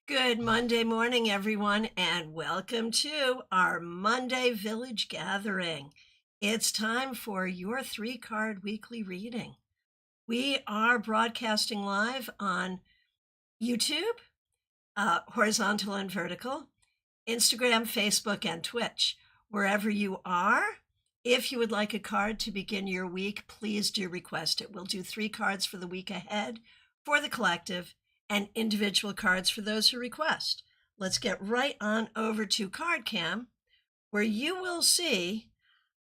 Good Monday morning, everyone, and welcome to our Monday Village Gathering. It's time for your 3-card weekly reading. We are broadcasting live on YouTube, horizontal and vertical, Instagram, Facebook, and Twitch. Wherever you are, if you would like a card to begin your week, please do request it. We'll do 3 cards for the week ahead for the collective and individual cards for those who request. Let's get right on over to CardCam, where you will see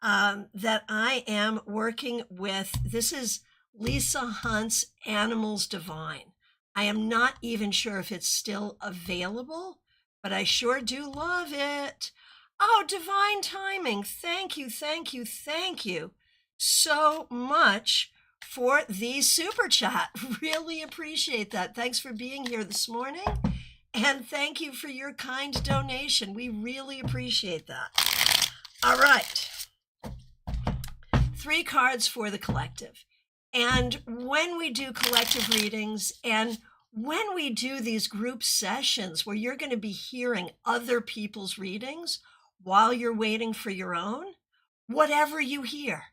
that I am working with, this is Lisa Hunt's Animals Divine. I am not even sure if it's still available, but I sure do love it. Oh, divine timing. Thank you, thank you, thank you so much for the super chat. Really appreciate that. Thanks for being here this morning. And thank you for your kind donation. We really appreciate that. All right. 3 cards for the collective. And when we do collective readings and when we do these group sessions where you're going to be hearing other people's readings while you're waiting for your own, whatever you hear,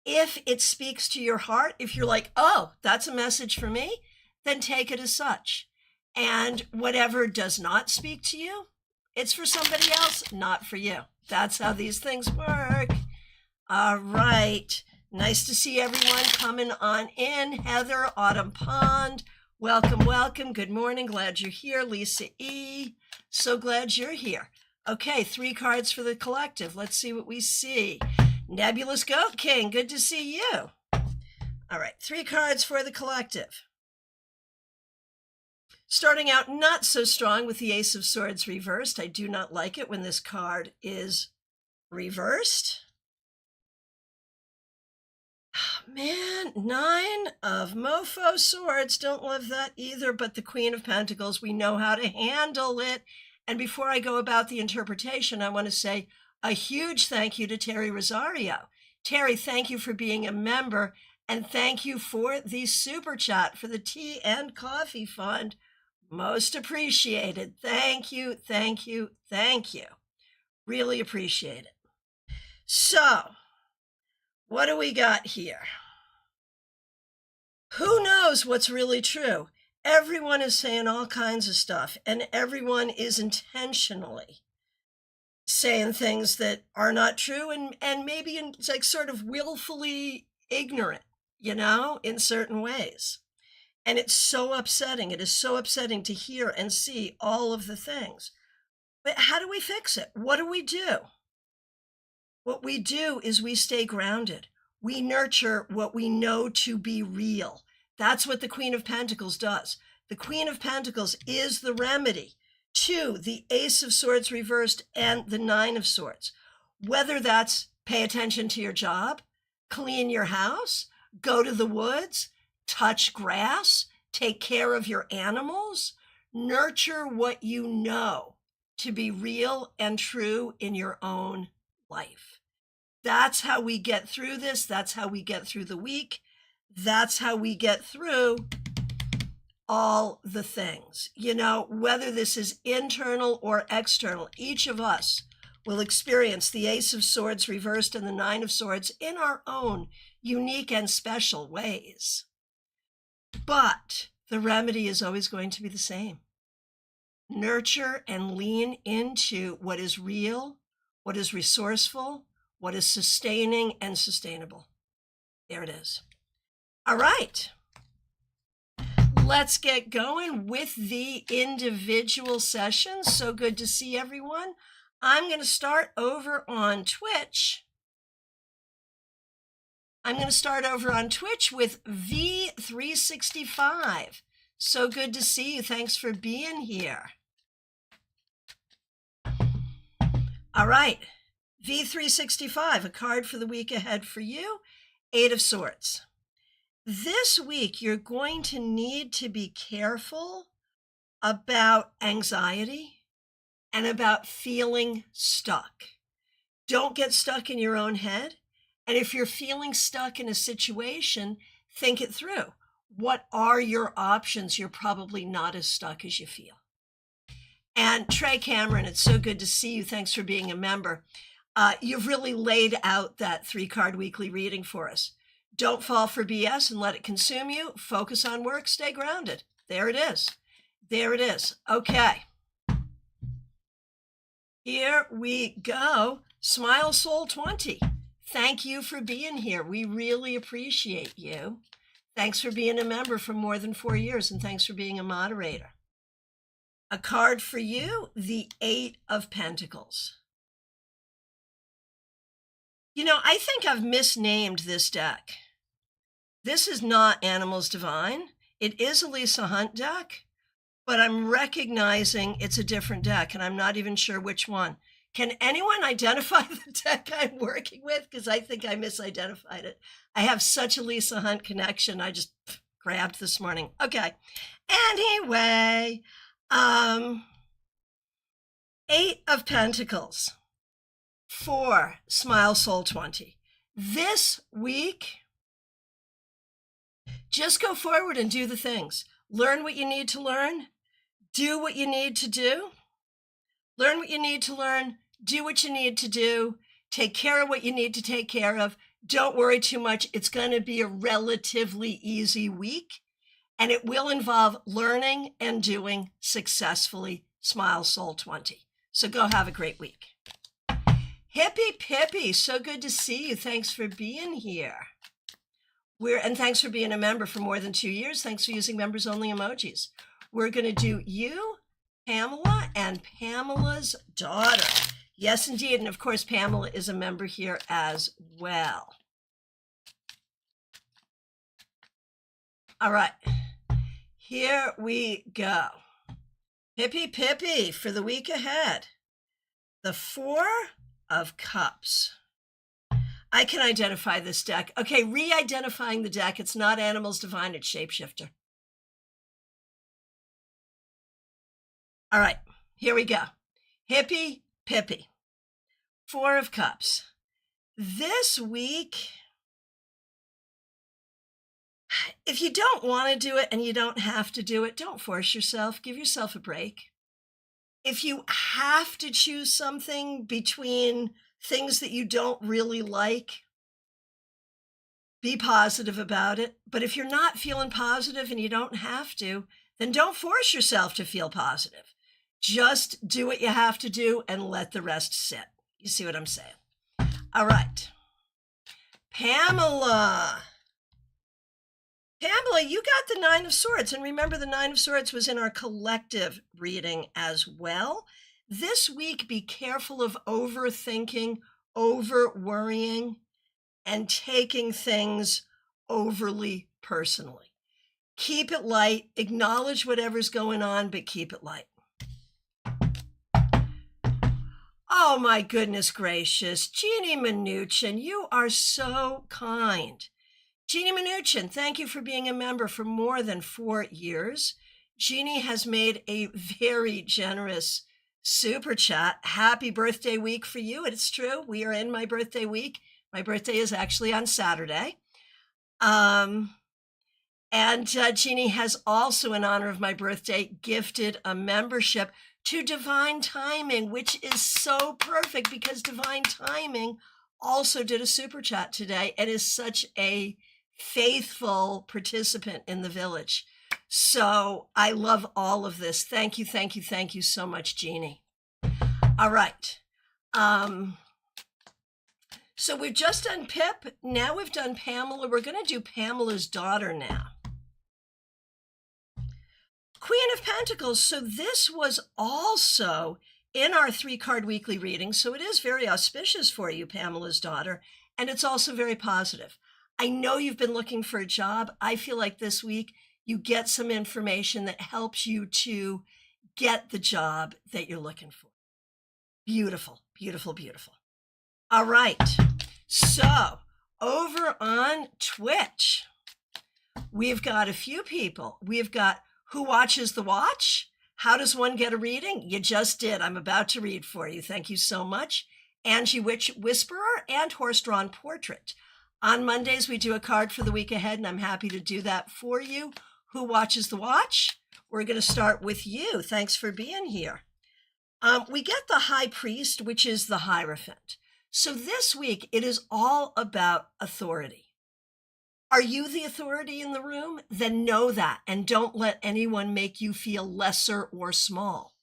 if it speaks to your heart, if you're like, oh, that's a message for me, then take it as such. And whatever does not speak to you, it's for somebody else, not for you. That's how these things work. All right. Nice to see everyone coming on in. Heather, Autumn Pond, welcome, welcome. Good morning. Glad you're here. Lisa E., so glad you're here. Okay, 3 cards for the collective. Let's see what we see. Nebulous Goat King, good to see you. All right, 3 cards for the collective. Starting out not so strong with the Ace of Swords reversed. I do not like it when this card is reversed. Man, 9 of Mofo Swords, don't love that either, but the Queen of Pentacles, we know how to handle it. And before I go about the interpretation, I want to say a huge thank you to Terry Rosario. Terry, thank you for being a member, and thank you for the super chat for the Tea and Coffee Fund. Most appreciated. Thank you, thank you, thank you. Really appreciate it. So, what do we got here? Who knows what's really true? Everyone is saying all kinds of stuff, and everyone is intentionally saying things that are not true and maybe it's like sort of willfully ignorant, in certain ways. And it's so upsetting. It is so upsetting to hear and see all of the things. But how do we fix it? What do we do? What we do is we stay grounded. We nurture what we know to be real. That's what the Queen of Pentacles does. The Queen of Pentacles is the remedy to the Ace of Swords reversed and the 9 of Swords. Whether that's pay attention to your job, clean your house, go to the woods, touch grass, take care of your animals, nurture what you know to be real and true in your own life. That's how we get through this. That's how we get through the week. That's how we get through all the things. Whether this is internal or external, each of us will experience the Ace of Swords reversed and the 9 of Swords in our own unique and special ways. But the remedy is always going to be the same. Nurture and lean into what is real, what is resourceful, what is sustaining and sustainable. There it is. All right. Let's get going with the individual sessions. So good to see everyone. I'm going to start over on Twitch. With V365. So good to see you. Thanks for being here. All right. V365, a card for the week ahead for you. 8 of Swords. This week, you're going to need to be careful about anxiety and about feeling stuck. Don't get stuck in your own head. And if you're feeling stuck in a situation, think it through. What are your options? You're probably not as stuck as you feel. And Trey Cameron, it's so good to see you. Thanks for being a member. You've really laid out that 3-card weekly reading for us. Don't fall for BS and let it consume you. Focus on work, stay grounded. There it is. There it is. Okay. Here we go. Smile Soul 20. Thank you for being here. We really appreciate you. Thanks for being a member for more than 4 years, and thanks for being a moderator. A card for you, the 8 of Pentacles. You know, I think I've misnamed this deck. This is not Animals Divine. It is a Lisa Hunt deck, but I'm recognizing it's a different deck, and I'm not even sure which one. Can anyone identify the deck I'm working with? Because I think I misidentified it. I have such a Lisa Hunt connection. I just grabbed this morning. Okay. Anyway, 8 of Pentacles. 4, Smile Soul 20. This week, just go forward and do the things. Learn what you need to learn. Do what you need to do. Learn what you need to learn. Do what you need to do. Take care of what you need to take care of. Don't worry too much. It's going to be a relatively easy week, and it will involve learning and doing successfully. Smile Soul 20. So go have a great week. Hippie Pippy, so good to see you. Thanks for being here. And thanks for being a member for more than 2 years. Thanks for using members only emojis. We're going to do you, Pamela, and Pamela's daughter. Yes, indeed. And of course, Pamela is a member here as well. All right, here we go. Hippie Pippy for the week ahead. The 4 of Cups. I can identify this deck. Okay, re-identifying the deck. It's not Animals Divine, it's Shapeshifter. All right, here we go. Hippie Pippy. 4 of Cups. This week, if you don't want to do it and you don't have to do it, don't force yourself. Give yourself a break. If you have to choose something between things that you don't really like, be positive about it. But if you're not feeling positive and you don't have to, then don't force yourself to feel positive. Just do what you have to do and let the rest sit. You see what I'm saying? All right. Pamela. Pamela, you got the 9 of Swords. And remember, the 9 of Swords was in our collective reading as well. This week, be careful of overthinking, over-worrying, and taking things overly personally. Keep it light. Acknowledge whatever's going on, but keep it light. Oh, my goodness gracious. Jeannie Mnuchin, you are so kind. Jeannie Mnuchin, thank you for being a member for more than 4 years. Jeannie has made a very generous super chat. Happy birthday week for you. It's true. We are in my birthday week. My birthday is actually on Saturday. And Jeannie has also, in honor of my birthday, gifted a membership to Divine Timing, which is so perfect because Divine Timing also did a super chat today and is such a faithful participant in the village. So I love all of this. Thank you, thank you, thank you so much, Jeannie. All right. So we've just done Pip. Now we've done Pamela. We're going to do Pamela's daughter now. Queen of Pentacles. So this was also in our 3-card weekly reading. So it is very auspicious for you, Pamela's daughter. And it's also very positive. I know you've been looking for a job. I feel like this week you get some information that helps you to get the job that you're looking for. Beautiful, beautiful, beautiful. All right. So over on Twitch, we've got a few people. We've got Who Watches the Watch? How does one get a reading? You just did. I'm about to read for you. Thank you so much. Angie Whisperer and Horse-Drawn Portrait. On Mondays, we do a card for the week ahead, and I'm happy to do that for you. Who Watches the Watch? We're going to start with you. Thanks for being here. We get the high priest, which is the Hierophant. So this week, it is all about authority. Are you the authority in the room? Then know that and don't let anyone make you feel lesser or small.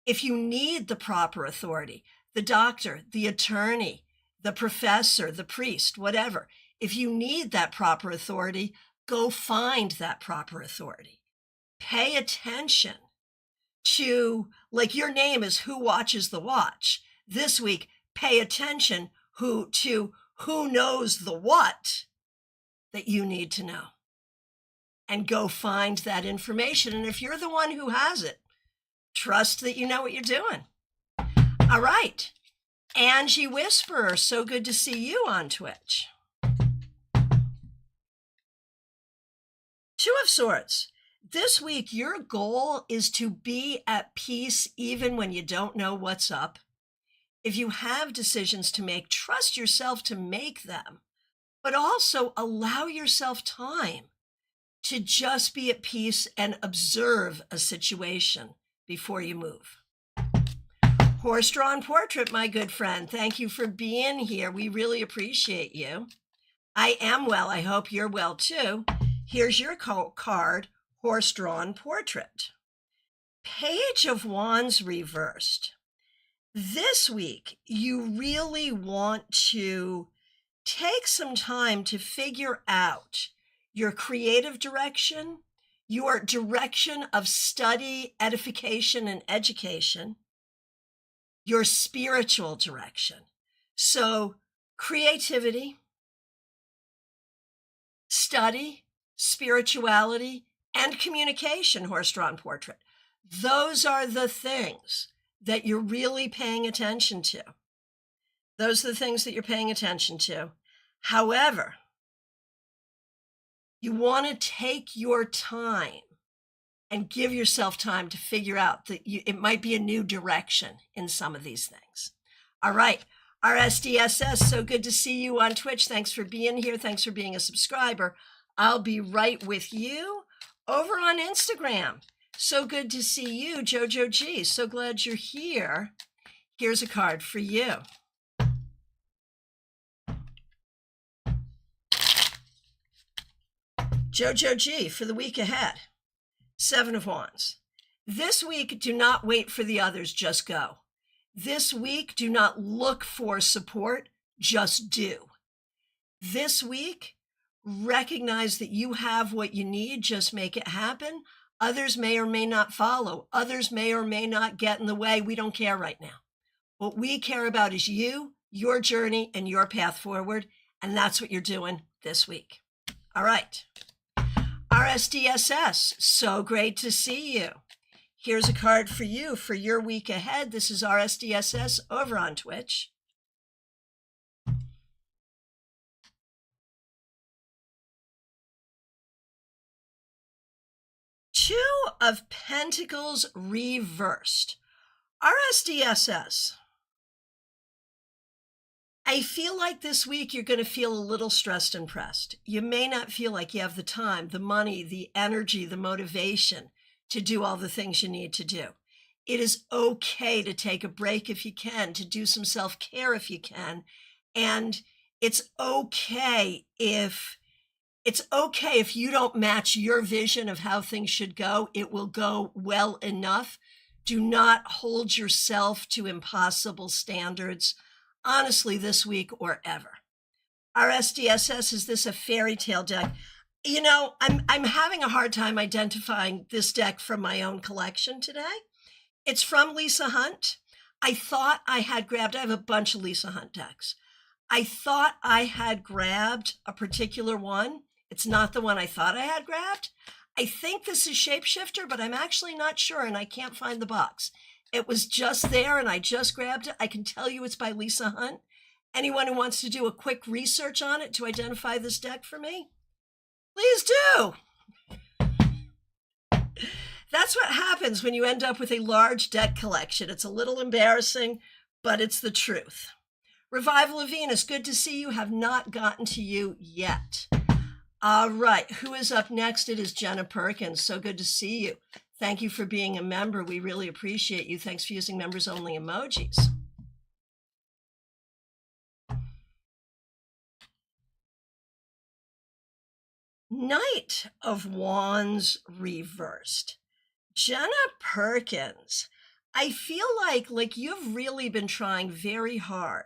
If you need the proper authority, the doctor, the attorney, the professor, the priest, whatever, if you need that proper authority, go find that proper authority. Pay attention to, like your name is Who Watches the Watch. This week, pay attention to who knows the what that you need to know. And go find that information. And if you're the one who has it, trust that you know what you're doing. All right. Angie Whisperer, so good to see you on Twitch. Two of Swords. This week, your goal is to be at peace even when you don't know what's up. If you have decisions to make, trust yourself to make them, but also allow yourself time to just be at peace and observe a situation before you move. Horse-drawn portrait, my good friend. Thank you for being here. We really appreciate you. I am well. I hope you're well too. Here's your card, horse-drawn portrait. Page of Wands reversed. This week, you really want to take some time to figure out your creative direction, your direction of study, edification, and education, your spiritual direction. So creativity, study, spirituality, and communication, horse-drawn portrait. Those are the things that you're really paying attention to. Those are the things that you're paying attention to. However, you want to take your time and give yourself time to figure out that it might be a new direction in some of these things. All right, RSDSS, so good to see you on Twitch. Thanks for being here. Thanks for being a subscriber. I'll be right with you over on Instagram. So good to see you, Jojo G. So glad you're here. Here's a card for you. Jojo G for the week ahead. 7 of Wands. This week, do not wait for the others, just go. This week, do not look for support, just do. This week, recognize that you have what you need, just make it happen. Others may or may not follow. Others may or may not get in the way. We don't care right now. What we care about is you, your journey, and your path forward, and that's what you're doing this week. All right. RSDSS, so great to see you. Here's a card for you for your week ahead. This is RSDSS over on Twitch. Two of Pentacles reversed. RSDSS. I feel like this week you're going to feel a little stressed and pressed. You may not feel like you have the time, the money, the energy, the motivation to do all the things you need to do. It is okay to take a break if you can, to do some self-care if you can. And it's okay if you don't match your vision of how things should go. It will go well enough. Do not hold yourself to impossible standards. Honestly, this week or ever. RSDSS, is this a fairy tale deck? You know, I'm having a hard time identifying this deck from my own collection today. It's from Lisa Hunt. I have a bunch of Lisa Hunt decks. I thought I had grabbed a particular one. It's not the one I thought I had grabbed. I think this is Shapeshifter, but I'm actually not sure, and I can't find the box. It was just there, and I just grabbed it. I can tell you it's by Lisa Hunt. Anyone who wants to do a quick research on it to identify this deck for me, please do. That's what happens when you end up with a large deck collection. It's a little embarrassing, but it's the truth. Revival of Venus, good to see you. Have not gotten to you yet. All right, who is up next? It is Jenna Perkins. So good to see you. Thank you for being a member. We really appreciate you. Thanks for using members only emojis. Knight of Wands reversed. Jenna Perkins, I feel like you've really been trying very hard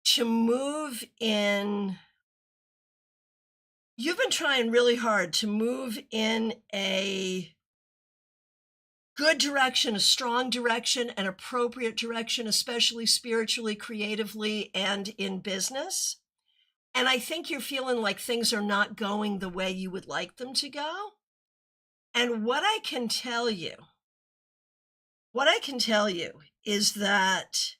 to move in. You've been trying really hard to move in a good direction, a strong direction, an appropriate direction, especially spiritually, creatively, and in business. And I think you're feeling like things are not going the way you would like them to go. And what I can tell you is that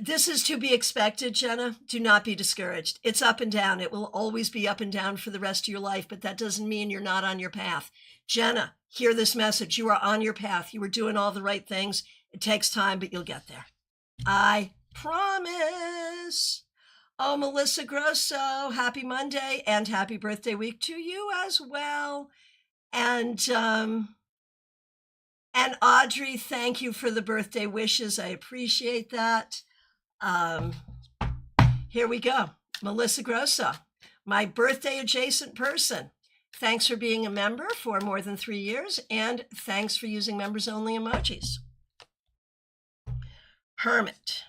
this is to be expected, Jenna. Do not be discouraged. It's up and down. It will always be up and down for the rest of your life, but that doesn't mean you're not on your path. Jenna, hear this message. You are on your path. You are doing all the right things. It takes time, but you'll get there. I promise. Oh, Melissa Grosso, happy Monday and happy birthday week to you as well. And Audrey, thank you for the birthday wishes. I appreciate that. Here we go. Melissa Grosso, my birthday adjacent person. Thanks for being a member for more than 3 years, and thanks for using members only emojis. Hermit.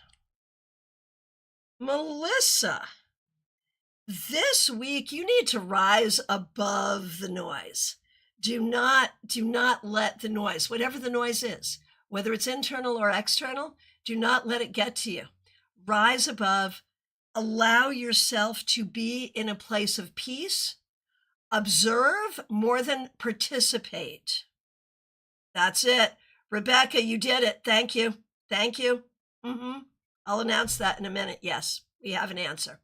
Melissa, this week you need to rise above the noise. Do not let the noise, whatever the noise is, whether it's internal or external, do not let it get to you. Rise above, allow yourself to be in a place of peace, observe more than participate. That's it. Rebecca, you did it. Thank you. Thank you. I'll announce that in a minute. Yes, we have an answer.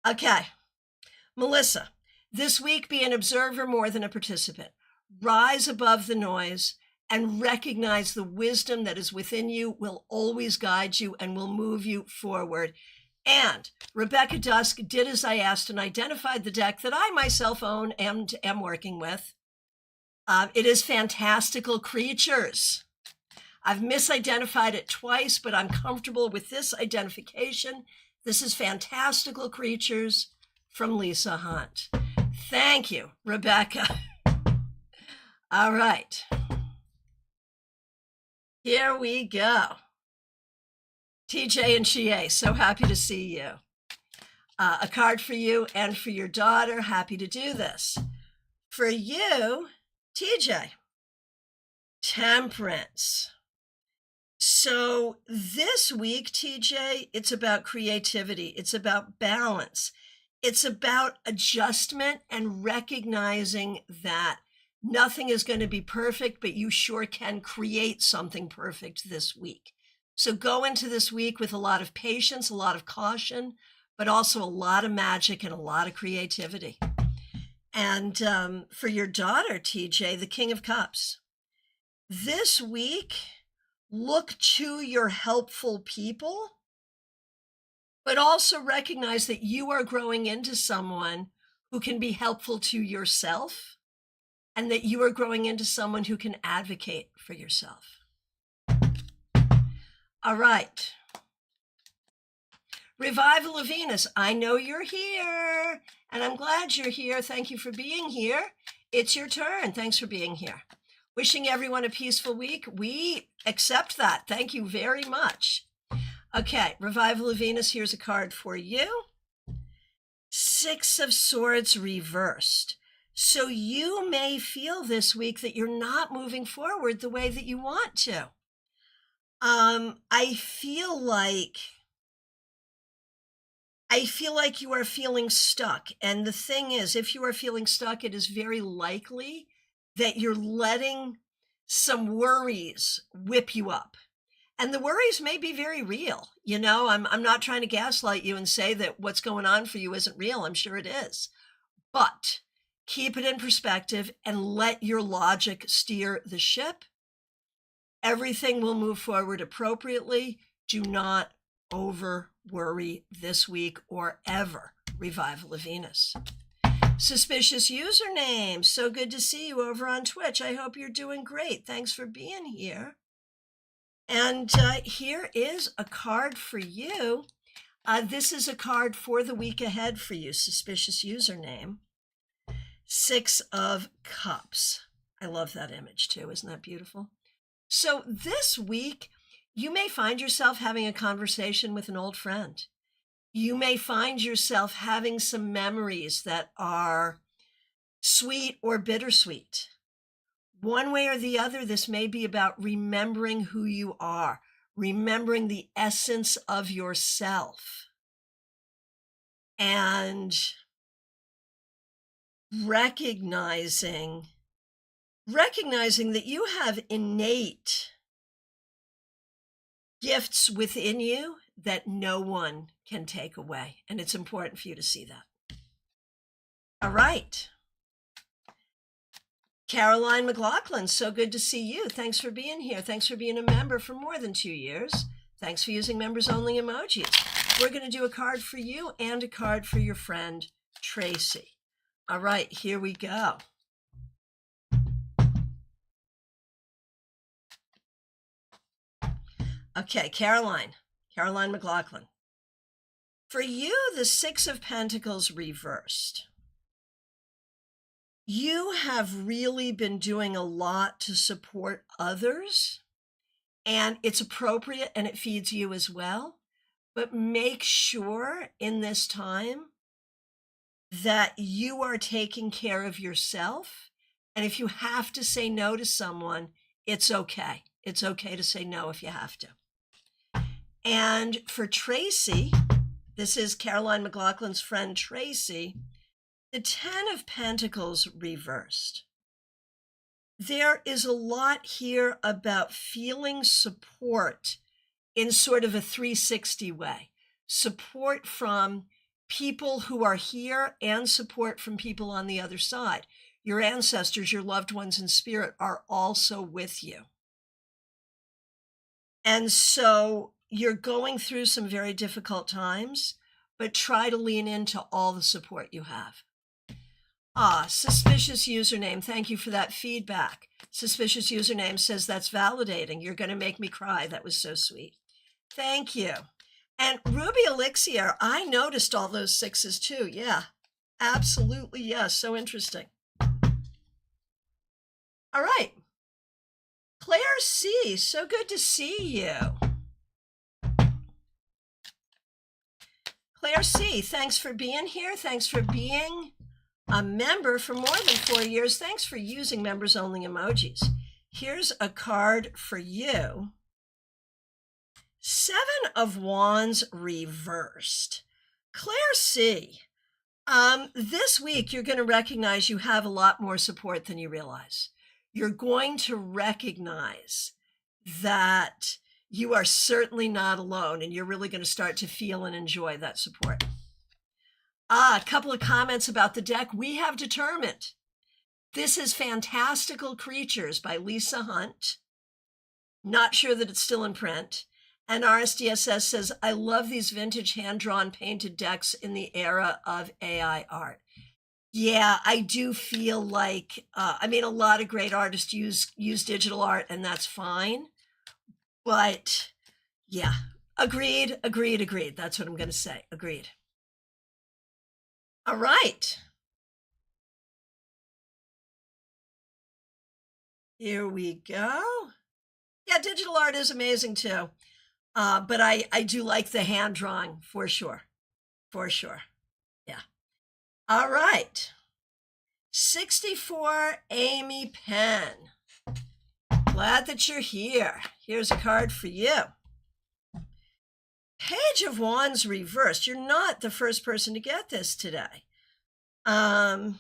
Okay. Melissa, this week be an observer more than a participant. Rise above the noise and recognize the wisdom that is within you will always guide you and will move you forward. And Rebecca Dusk did as I asked and identified the deck that I myself own and am working with. It is Fantastical Creatures. I've misidentified it twice, but I'm comfortable with this identification. This is Fantastical Creatures from Lisa Hunt. Thank you, Rebecca. All right. Here we go. TJ and Chie, so happy to see you. A card for you and for your daughter. Happy to do this. For you, TJ, Temperance. So this week, TJ, it's about creativity. It's about balance. It's about adjustment and recognizing that nothing is going to be perfect, but you sure can create something perfect this week. So go into this week with a lot of patience, a lot of caution, but also a lot of magic and a lot of creativity. And for your daughter, TJ, the King of Cups, this week, look to your helpful people, but also recognize that you are growing into someone who can be helpful to yourself and that you are growing into someone who can advocate for yourself. All right. Revival of Venus, I know you're here, and I'm glad you're here. Thank you for being here. It's your turn. Thanks for being here. Wishing everyone a peaceful week. We accept that. Thank you very much. Okay, Revival of Venus, here's a card for you. Six of Swords reversed. So you may feel this week that you're not moving forward the way that you want to. I feel like you are feeling stuck. And the thing is, if you are feeling stuck, it is very likely that you're letting some worries whip you up. And the worries may be very real. You know, I'm not trying to gaslight you and say that what's going on for you isn't real. I'm sure it is. But keep it in perspective and let your logic steer the ship. Everything will move forward appropriately. Do not over worry this week or ever. Revival of Venus. Suspicious username. So good to see you over on Twitch. I hope you're doing great. Thanks for being here. And here is a card for you. This is a card for the week ahead for you, suspicious username. 6 of Cups. I love that image too. Isn't that beautiful? So this week, you may find yourself having a conversation with an old friend. You may find yourself having some memories that are sweet or bittersweet. One way or the other, this may be about remembering who you are, remembering the essence of yourself, and recognizing that you have innate gifts within you that no one can take away. And it's important for you to see that. All right. Caroline McLaughlin, so good to see you. Thanks for being here. Thanks for being a member for more than 2 years. Thanks for using members only emojis. We're going to do a card for you and a card for your friend, Tracy. All right, here we go. Okay, Caroline McLaughlin. For you, the 6 of Pentacles reversed. You have really been doing a lot to support others, and it's appropriate and it feeds you as well. But make sure in this time that you are taking care of yourself. And if you have to say no to someone, it's okay. It's okay to say no if you have to. And for Tracy, this is Caroline McLaughlin's friend Tracy, the 10 of Pentacles reversed. There is a lot here about feeling support in sort of a 360 way. Support from people who are here and support from people on the other side. Your ancestors, your loved ones in spirit are also with you. And so you're going through some very difficult times, but try to lean into all the support you have. Suspicious username. Thank you for that feedback. Suspicious username says that's validating. You're going to make me cry. That was so sweet. Thank you. And Ruby Elixir, I noticed all those 6s too. Yeah, absolutely. Yes. So interesting. All right. Claire C. So good to see you. Claire C. Thanks for being here. Thanks for being a member for more than 4 years. Thanks for using members only emojis. Here's a card for you. 7 of Wands reversed. Claire C. This week, you're going to recognize you have a lot more support than you realize. You're going to recognize that you are certainly not alone, and you're really going to start to feel and enjoy that support. A couple of comments about the deck. We have determined this is Fantastical Creatures by Lisa Hunt. Not sure that it's still in print. And RSDSS says, I love these vintage hand-drawn painted decks in the era of AI art. Yeah, I do feel like, a lot of great artists use digital art, and that's fine. But yeah, agreed. That's what I'm going to say. Agreed. All right. Here we go. Yeah, digital art is amazing too. But I do like the hand drawing for sure. Yeah. All right. 64 Amy Penn. Glad that you're here. Here's a card for you. Page of Wands reversed. You're not the first person to get this today. I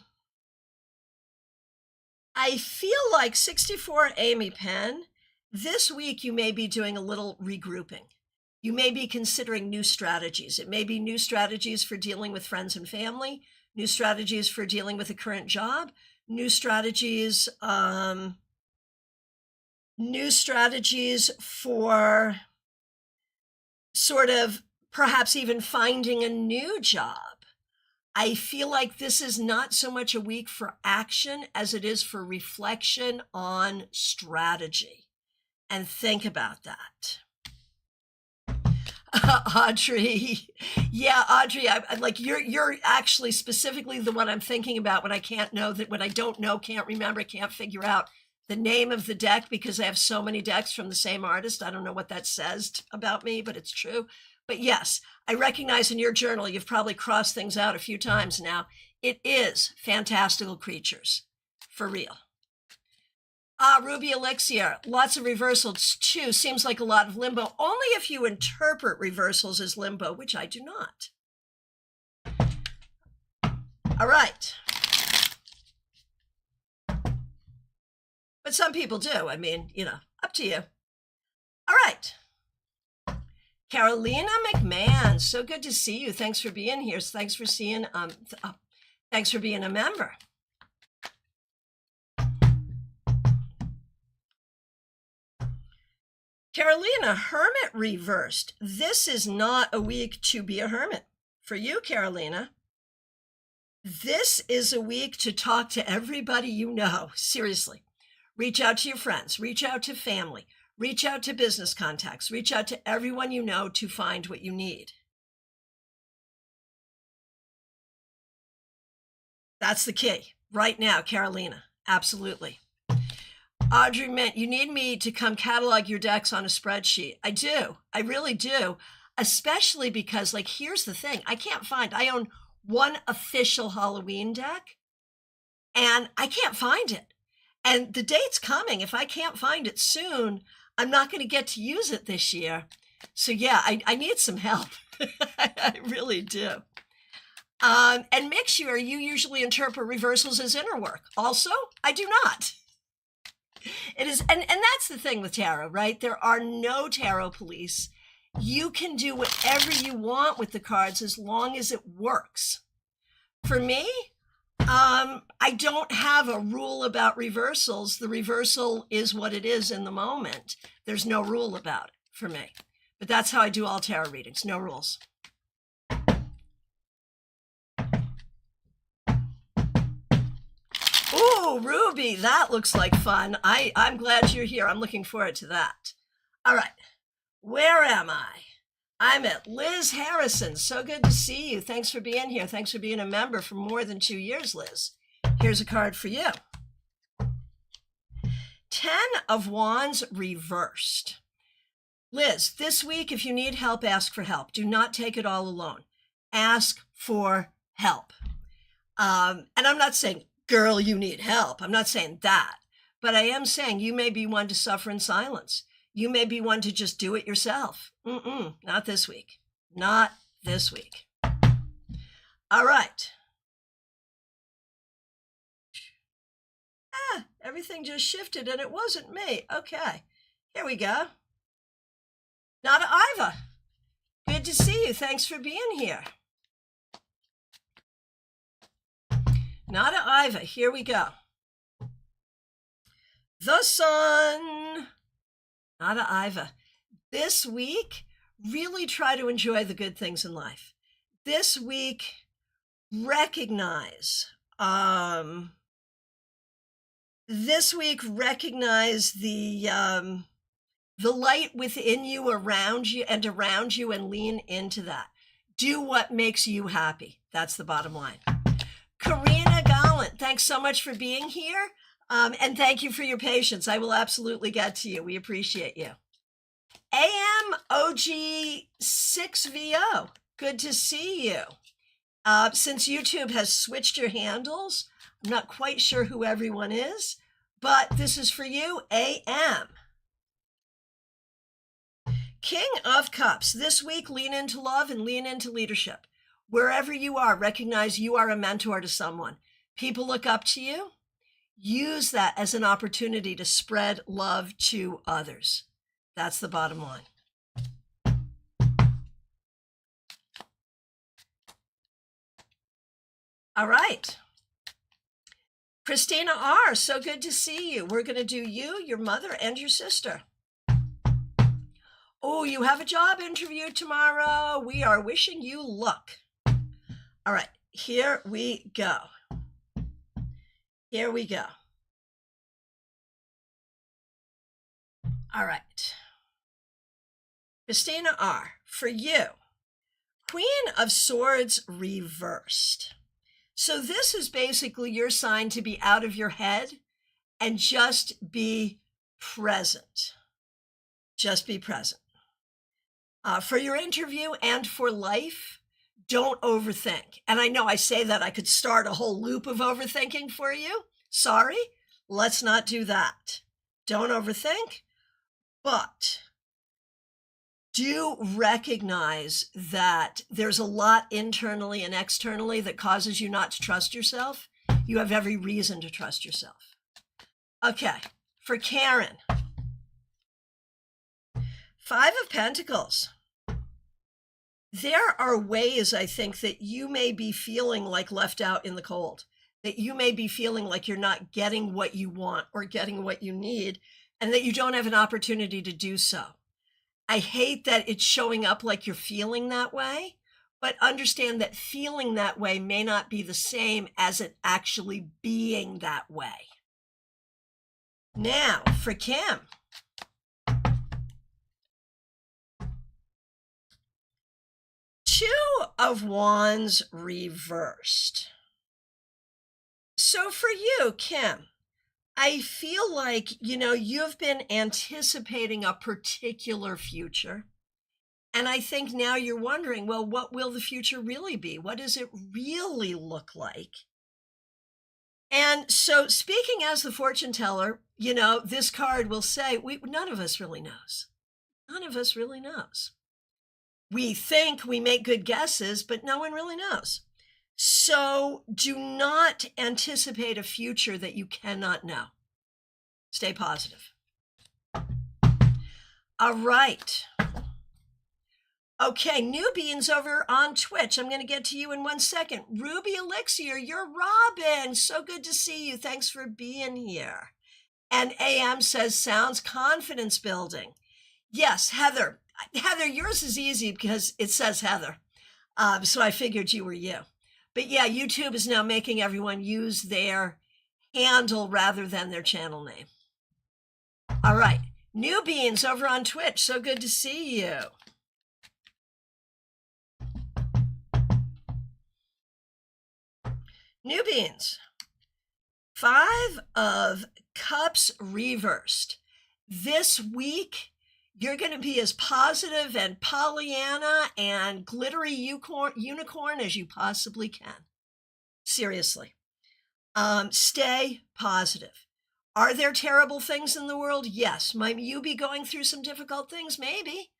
feel like 64 Amy Penn, this week you may be doing a little regrouping. You may be considering new strategies. It may be new strategies for dealing with friends and family, new strategies for dealing with a current job, new strategies for sort of perhaps even finding a new job. I feel like this is not so much a week for action as it is for reflection on strategy. And think about that. Audrey. Yeah, Audrey, I like you're actually specifically the one I'm thinking about when I don't know, can't remember, can't figure out the name of the deck because I have so many decks from the same artist. I don't know what that says about me, but it's true. But yes, I recognize in your journal, you've probably crossed things out a few times now. It is fantastical creatures, for real. Ruby Elixir, lots of reversals too. Seems like a lot of limbo, only if you interpret reversals as limbo, which I do not. All right. But some people do. I mean, up to you. All right. Carolina McMahon, so good to see you. Thanks for being here. Thanks for being a member. Carolina, hermit reversed. This is not a week to be a hermit. For you, Carolina, this is a week to talk to everybody you know. Seriously. Reach out to your friends. Reach out to family. Reach out to business contacts. Reach out to everyone you know to find what you need. That's the key right now, Carolina. Absolutely. Audrey Mint, you need me to come catalog your decks on a spreadsheet. I do. I really do. Especially because, here's the thing. I own one official Halloween deck, and I can't find it. And the date's coming. If I can't find it soon, I'm not going to get to use it this year. So yeah, I need some help. I really do. And Mixure, you usually interpret reversals as inner work. Also, I do not. It is, and that's the thing with tarot, right? There are no tarot police. You can do whatever you want with the cards as long as it works. For me, I don't have a rule about reversals. The reversal is what it is in the moment. There's no rule about it for me. But that's how I do all tarot readings. No rules. Ooh, Ruby, that looks like fun. I'm glad you're here. I'm looking forward to that. All right. Where am I? I'm at Liz Harrison. So good to see you. Thanks for being here. Thanks for being a member for more than 2 years, Liz. Here's a card for you. 10 of Wands reversed. Liz, this week, if you need help, ask for help. Do not take it all alone. Ask for help. And I'm not saying, girl, you need help. I'm not saying that. But I am saying you may be one to suffer in silence. You may be one to just do it yourself. Not this week. Not this week. All right. Everything just shifted and it wasn't me. Okay, here we go. Nada Iva. Good to see you. Thanks for being here. Nada Iva, here we go. The Sun. Nada Iva. This week, really try to enjoy the good things in life. This week, recognize the light within you, around you, and lean into that. Do what makes you happy. That's the bottom line. Karina Gallant, thanks so much for being here. And thank you for your patience. I will absolutely get to you. We appreciate you. AMOG6VO, good to see you. Since YouTube has switched your handles, I'm not quite sure who everyone is, but this is for you, AM. King of Cups, this week, lean into love and lean into leadership. Wherever you are, recognize you are a mentor to someone. People look up to you. Use that as an opportunity to spread love to others. That's the bottom line. All right. Christina R., so good to see you. We're going to do you, your mother, and your sister. Oh, you have a job interview tomorrow. We are wishing you luck. All right. here we go. Here we go. All right. Christina R., for you, Queen of Swords reversed. So this is basically your sign to be out of your head and just be present. Just be present. For your interview and for life, don't overthink. And I know I say that I could start a whole loop of overthinking for you. Sorry, let's not do that. Don't overthink, but do recognize that there's a lot internally and externally that causes you not to trust yourself. You have every reason to trust yourself. Okay, for Karen, 5 of Pentacles. There are ways, I think, that you may be feeling like left out in the cold, that you may be feeling like you're not getting what you want or getting what you need, and that you don't have an opportunity to do so. I hate that it's showing up like you're feeling that way, but understand that feeling that way may not be the same as it actually being that way. Now, for Kim, Two of Wands reversed. So for you, Kim, I feel like, you've been anticipating a particular future. And I think now you're wondering, well, what will the future really be? What does it really look like? And so speaking as the fortune teller, this card will say, none of us really knows. None of us really knows. We think we make good guesses, but no one really knows. So do not anticipate a future that you cannot know. Stay positive. All right. Okay, new beings over on Twitch. I'm going to get to you in 1 second. Ruby Elixir, you're Robin. So good to see you. Thanks for being here. And AM says, sounds confidence building. Yes, Heather. Heather, yours is easy because it says Heather. So I figured you were you. But yeah, YouTube is now making everyone use their handle rather than their channel name. All right, new beings over on Twitch. So good to see you. New beings. 5 of Cups reversed. This week, you're going to be as positive and Pollyanna and glittery unicorn as you possibly can. Seriously. Stay positive. Are there terrible things in the world? Yes. Might you be going through some difficult things? Maybe.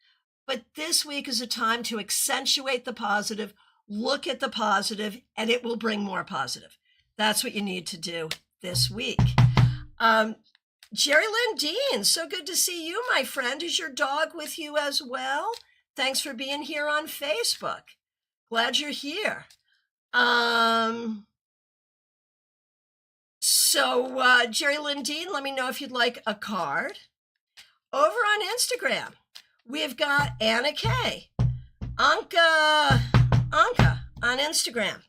But this week is a time to accentuate the positive, look at the positive, and it will bring more positive. That's what you need to do this week. Jerry Lynn Dean, so good to see you, my friend. Is your dog with you as well? Thanks for being here on Facebook. Glad you're here. Jerry Lynn Dean, let me know if you'd like a card. Over on Instagram, we've got Anna K. Anka on Instagram.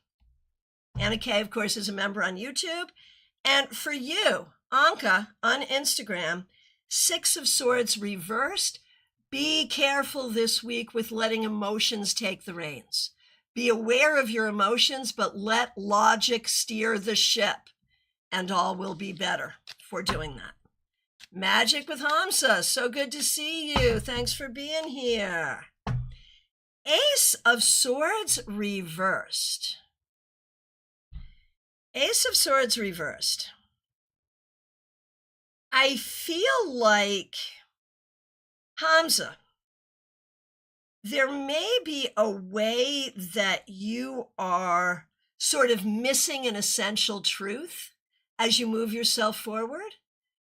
Anna K, of course, is a member on YouTube. And for you, Anka on Instagram, 6 of Swords reversed. Be careful this week with letting emotions take the reins. Be aware of your emotions, but let logic steer the ship, and all will be better for doing that. Magic with Hamza, so good to see you. Thanks for being here. Ace of Swords reversed. Ace of Swords reversed. I feel like, Hamza, there may be a way that you are sort of missing an essential truth as you move yourself forward.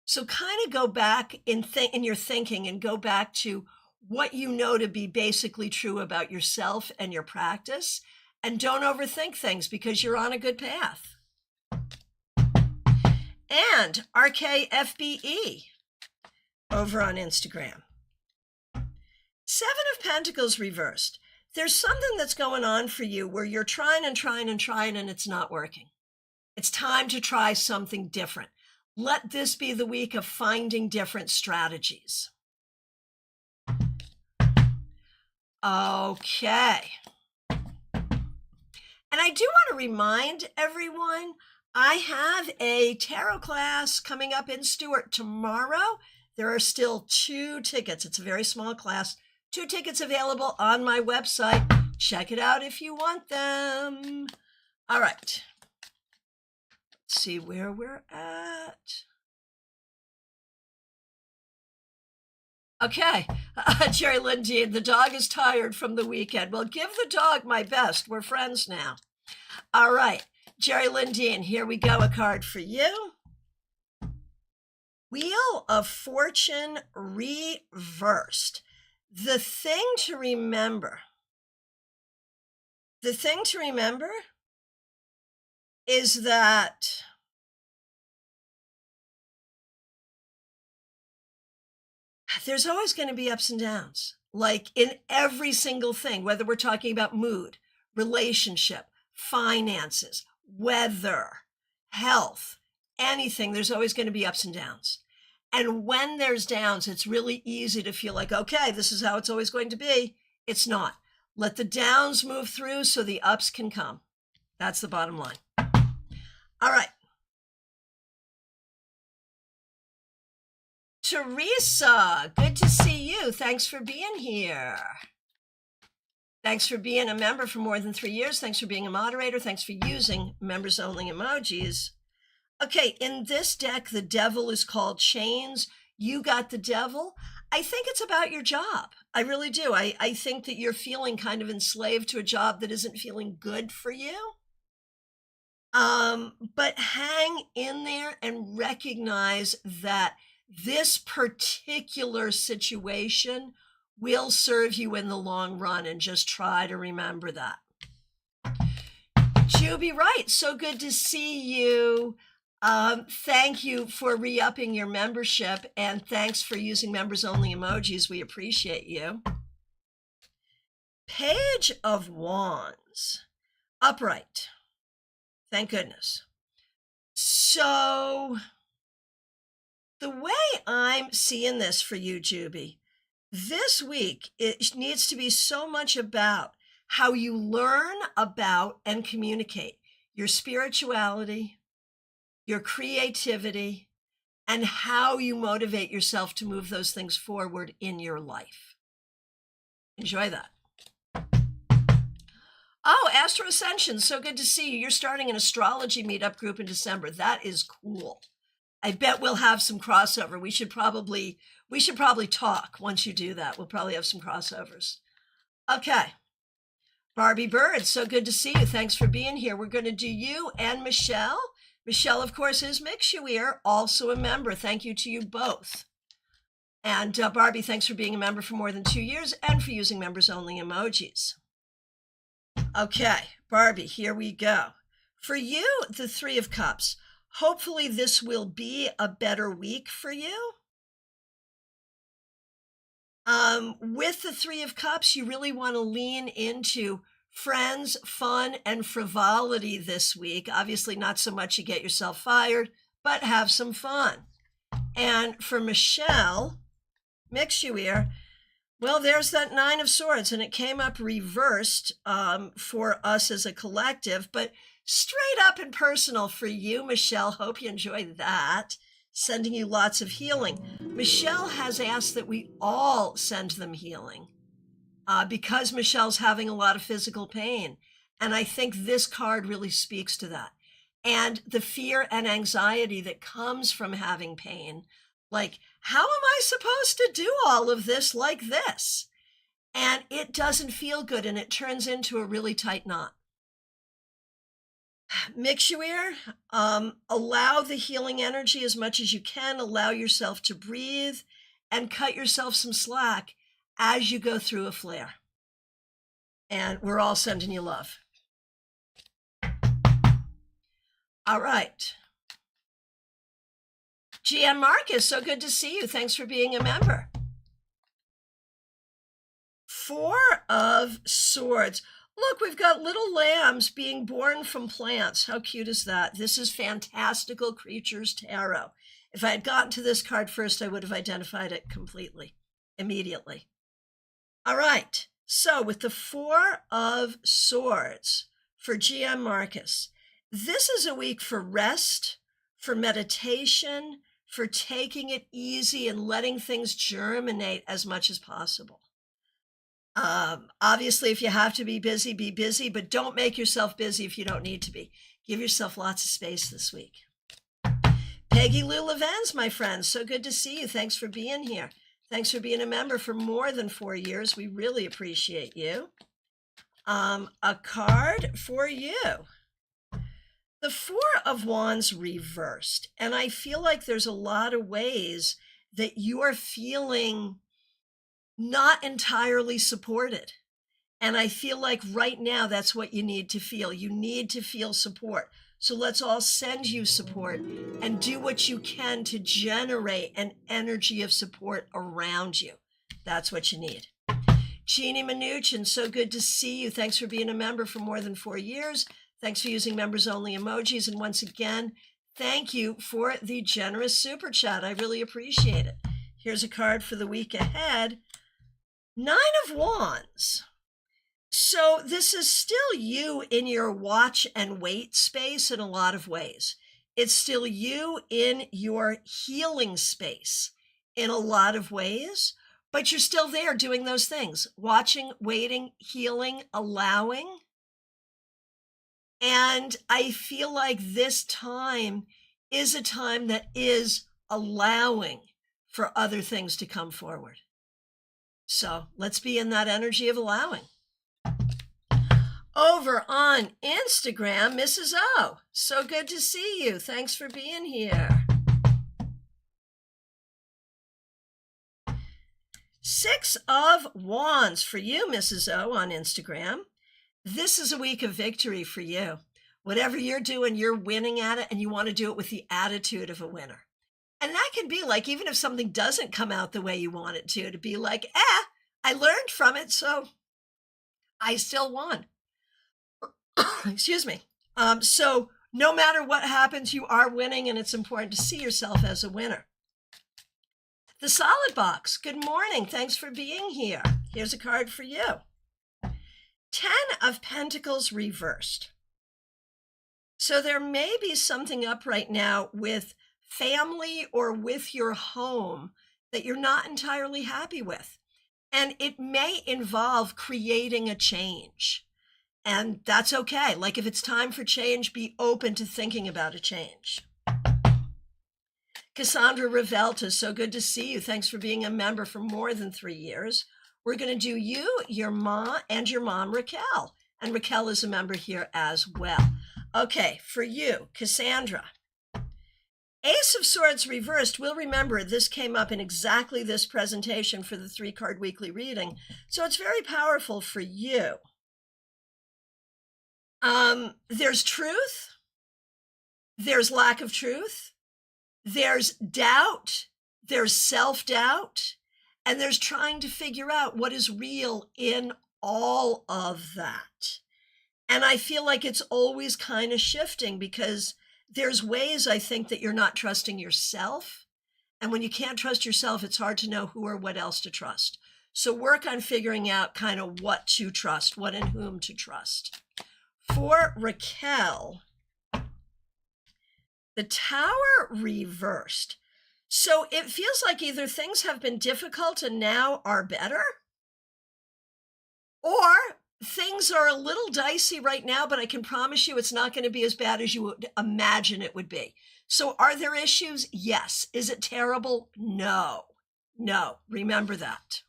So kind of go back in your thinking and go back to what you know to be basically true about yourself and your practice, and don't overthink things because you're on a good path. And RKFBE over on Instagram. 7 of Pentacles reversed. there's something that's going on for you where you're trying and trying and trying and it's not working. It's time to try something different. Let this be the week of finding different strategies. Okay. And I do want to remind everyone, I have a tarot class coming up in Stuart tomorrow. There are still 2 tickets. It's a very small class. 2 tickets available on my website. Check it out if you want them. All right. Let's see where we're at. Okay. Jerry Lindeen, the dog is tired from the weekend. Well, give the dog my best. We're friends now. All right. Jerry Lindeen, here we go. A card for you. Wheel of Fortune reversed. The thing to remember is that there's always going to be ups and downs, like in every single thing, whether we're talking about mood, relationship, finances, weather, health, anything, there's always going to be ups and downs. And when there's downs, it's really easy to feel like, okay, this is how it's always going to be. It's not. Let the downs move through so the ups can come. That's the bottom line. All right. Teresa, good to see you. Thanks for being here. Thanks for being a member for more than 3 years. Thanks for being a moderator. Thanks for using members only emojis. Okay, in this deck, the devil is called chains. You got the devil. I think it's about your job. I really do. I think that you're feeling kind of enslaved to a job that isn't feeling good for you. But hang in there and recognize that this particular situation will serve you in the long run, and just try to remember that. Juby Wright, so good to see you. Thank you for re-upping your membership, and thanks for using members only emojis. We appreciate you. Page of Wands, upright. Thank goodness. So the way I'm seeing this for you, Juby, this week, it needs to be so much about how you learn about and communicate your spirituality, your creativity, and how you motivate yourself to move those things forward in your life. Enjoy that. Oh, Astro Ascension, so good to see you. You're starting an astrology meetup group in December. That is cool. I bet we'll have some crossover. We should probably talk once you do that. We'll probably have some crossovers. Okay. Barbie Bird, so good to see you. Thanks for being here. We're going to do you and Michelle. Michelle, of course, is Mixuir, also a member. Thank you to you both. And Barbie, thanks for being a member for more than 2 years and for using members only emojis. Okay, Barbie, here we go. For you, the 3 of Cups. Hopefully this will be a better week for you. With the 3 of Cups, you really want to lean into friends, fun, and frivolity this week. Obviously, not so much you get yourself fired, but have some fun. And for Michelle, Mixuir, well, there's that 9 of Swords, and it came up reversed for us as a collective, but straight up and personal for you, Michelle. Hope you enjoy that. Sending you lots of healing. Michelle has asked that we all send them healing because Michelle's having a lot of physical pain. And I think this card really speaks to that. And the fear and anxiety that comes from having pain. Like, how am I supposed to do all of this like this? And it doesn't feel good, and it turns into a really tight knot. Mixuir, allow the healing energy as much as you can. Allow yourself to breathe and cut yourself some slack as you go through a flare. And we're all sending you love. All right. GM Marcus, so good to see you. Thanks for being a member. Four of Swords. Look, we've got little lambs being born from plants. How cute is that? This is Fantastical Creatures Tarot. If I had gotten to this card first, I would have identified it completely, immediately. All right. So with the Four of Swords for GM Marcus, this is a week for rest, for meditation, for taking it easy and letting things germinate as much as possible. Obviously, if you have to be busy, but don't make yourself busy if you don't need to be. Give yourself lots of space this week. Peggy Lou Levens, my friend, so good to see you. Thanks for being here. Thanks for being a member for more than 4 years. We really appreciate you. A card for you. The Four of Wands reversed. And I feel like there's a lot of ways that you are feeling not entirely supported. And I feel like right now that's what you need to feel. You need to feel support. So let's all send you support and do what you can to generate an energy of support around you. That's what you need. Jeannie Mnuchin, so good to see you. Thanks for being a member for more than 4 years. Thanks for using members only emojis. And once again, thank you for the generous super chat. I really appreciate it. Here's a card for the week ahead. 9 of Wands. So this is still you in your watch and wait space in a lot of ways. It's still you in your healing space in a lot of ways, but you're still there doing those things, watching, waiting, healing, allowing. And I feel like this time is a time that is allowing for other things to come forward. So let's be in that energy of allowing. Over on Instagram, Mrs. O, so good to see you. Thanks for being here. 6 of Wands for you, Mrs. O, on Instagram. This is a week of victory for you. Whatever you're doing, you're winning at it, and you want to do it with the attitude of a winner. And that can be like, even if something doesn't come out the way you want it to be like, I learned from it, so I still won. Excuse me. So no matter what happens, you are winning, and it's important to see yourself as a winner. The Solid Box, good morning. Thanks for being here. Here's a card for you. 10 of Pentacles reversed. So there may be something up right now with family or with your home that you're not entirely happy with. And it may involve creating a change. And that's okay. Like if it's time for change, be open to thinking about a change. Cassandra Revelta, so good to see you. Thanks for being a member for more than 3 years. We're going to do you, your mom, and your mom, Raquel. And Raquel is a member here as well. Okay, for you, Cassandra. Ace of Swords reversed. We'll remember this came up in exactly this presentation for the 3-card weekly reading. So it's very powerful for you. There's truth. There's lack of truth. There's doubt. There's self-doubt. And there's trying to figure out what is real in all of that. And I feel like it's always kind of shifting because there's ways I think that you're not trusting yourself. And when you can't trust yourself, it's hard to know who or what else to trust. So work on figuring out kind of what to trust, what and whom to trust. For Raquel, the Tower reversed. So it feels like either things have been difficult and now are better, or things are a little dicey right now, but I can promise you it's not going to be as bad as you would imagine it would be. So are there issues? Yes. Is it terrible? No. No. Remember that.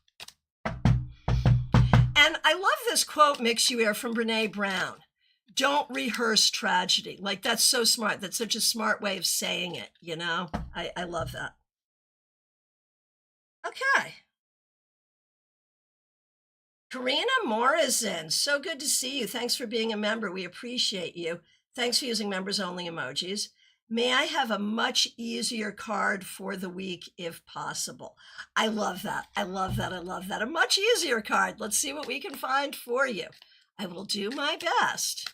And I love this quote, Mix You Air, from Brene Brown. Don't rehearse tragedy. Like, that's so smart. That's such a smart way of saying it, you know? I love that. Okay. Karina Morrison, so good to see you. Thanks for being a member. We appreciate you. Thanks for using members only emojis. May I have a much easier card for the week if possible? I love that. I love that. I love that. A much easier card. Let's see what we can find for you. I will do my best.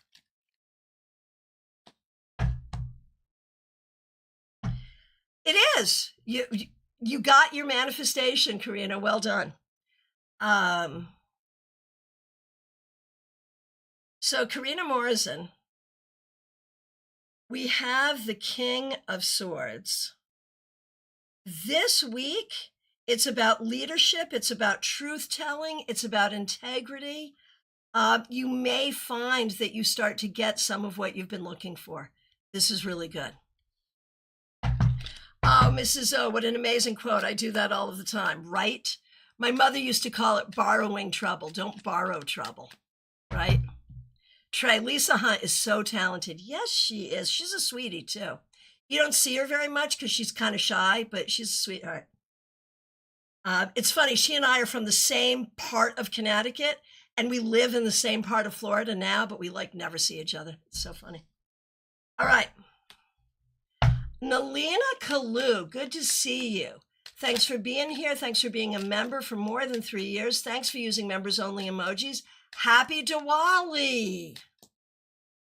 It is. You got your manifestation, Karina. Well done. So Karina Morrison, we have the King of Swords. This week, it's about leadership. It's about truth-telling. It's about integrity. You may find that you start to get some of what you've been looking for. This is really good. Oh, Mrs. O, what an amazing quote. I do that all of the time, right? My mother used to call it borrowing trouble. Don't borrow trouble, right? Trey, Lisa Hunt is so talented. Yes, she is. She's a sweetie, too. You don't see her very much because she's kind of shy, but she's a sweetheart. It's funny. She and I are from the same part of Connecticut, and we live in the same part of Florida now, but we never see each other. It's so funny. All right. Nalina Kalu, good to see you. Thanks for being here. Thanks for being a member for more than 3 years. Thanks for using members only emojis. Happy Diwali.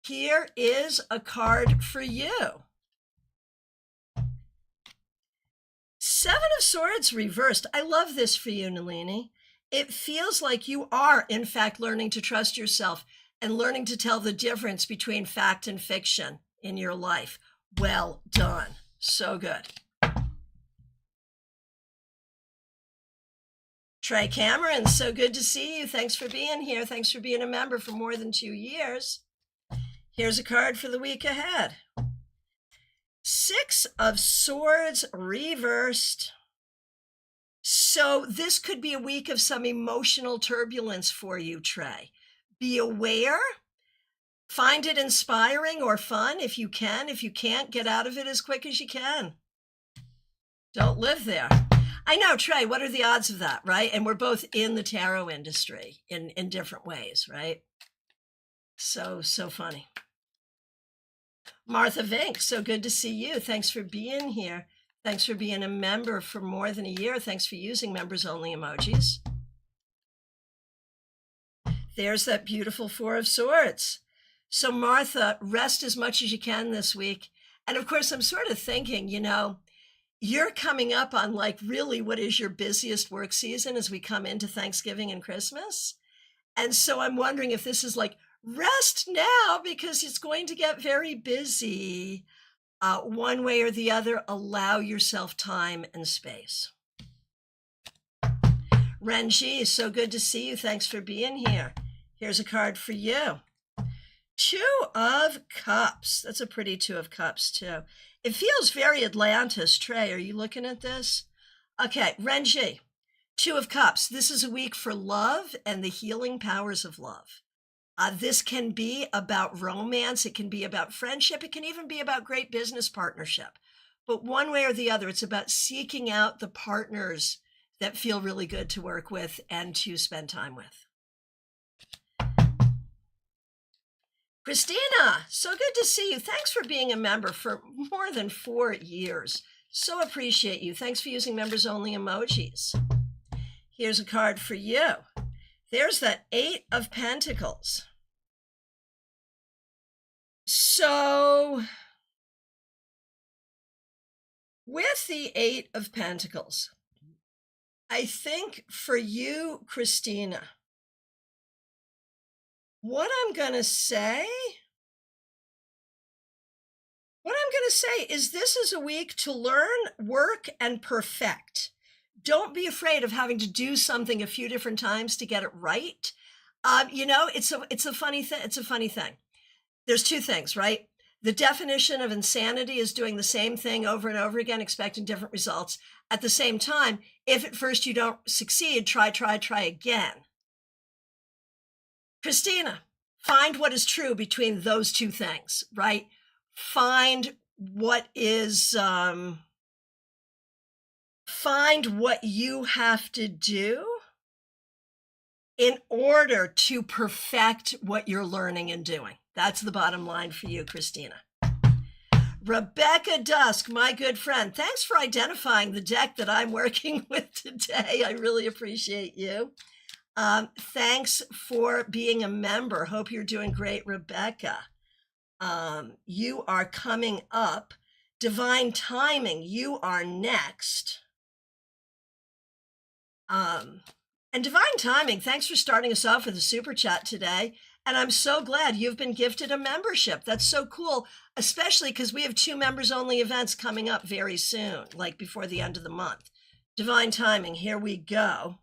Here is a card for you. Seven of Swords reversed. I love this for you, Nalini. It feels like you are, in fact, learning to trust yourself and learning to tell the difference between fact and fiction in your life. Well done. So good. Trey Cameron, so good to see you. Thanks for being here. Thanks for being a member for more than 2 years. Here's a card for the week ahead. Six of Swords reversed. So this could be a week of some emotional turbulence for you, Trey. Be aware. Find it inspiring or fun if you can. If you can't, get out of it as quick as you can. Don't live there. I know, Trey, what are the odds of that, right? And we're both in the tarot industry in different ways, right? So funny. Martha Vink, so good to see you. Thanks for being here. Thanks for being a member for more than a year. Thanks for using members only emojis. There's that beautiful Four of Swords. So Martha, rest as much as you can this week. And of course, I'm sort of thinking, you're coming up on really what is your busiest work season as we come into Thanksgiving and Christmas. And so I'm wondering if this is rest now because it's going to get very busy. One way or the other, allow yourself time and space. Renji, so good to see you. Thanks for being here. Here's a card for you. Two of Cups. That's a pretty Two of Cups, too. It feels very Atlantis. Trey, are you looking at this? Okay, Renji, Two of Cups. This is a week for love and the healing powers of love. This can be about romance. It can be about friendship. It can even be about great business partnership. But one way or the other, it's about seeking out the partners that feel really good to work with and to spend time with. Christina, so good to see you. Thanks for being a member for more than 4 years. So appreciate you. Thanks for using members only emojis. Here's a card for you. There's that Eight of Pentacles. So with the Eight of Pentacles, I think for you, Christina, what I'm going to say is this is a week to learn, work, and perfect. Don't be afraid of having to do something a few different times to get it right. It's a funny thing. It's a funny thing. There's two things, right? The definition of insanity is doing the same thing over and over again, expecting different results. At the same time, if at first you don't succeed, try again. Christina, find what is true between those two things, right? Find what you have to do in order to perfect what you're learning and doing. That's the bottom line for you, Christina. Rebecca Dusk, my good friend, thanks for identifying the deck that I'm working with today. I really appreciate you. Thanks for being a member. Hope you're doing great, Rebecca. You are coming up. Divine Timing, you are next. And Divine Timing, thanks for starting us off with a super chat today. And I'm so glad you've been gifted a membership. That's so cool, especially because we have 2 members only events coming up very soon, like before the end of the month. Divine Timing, here we go.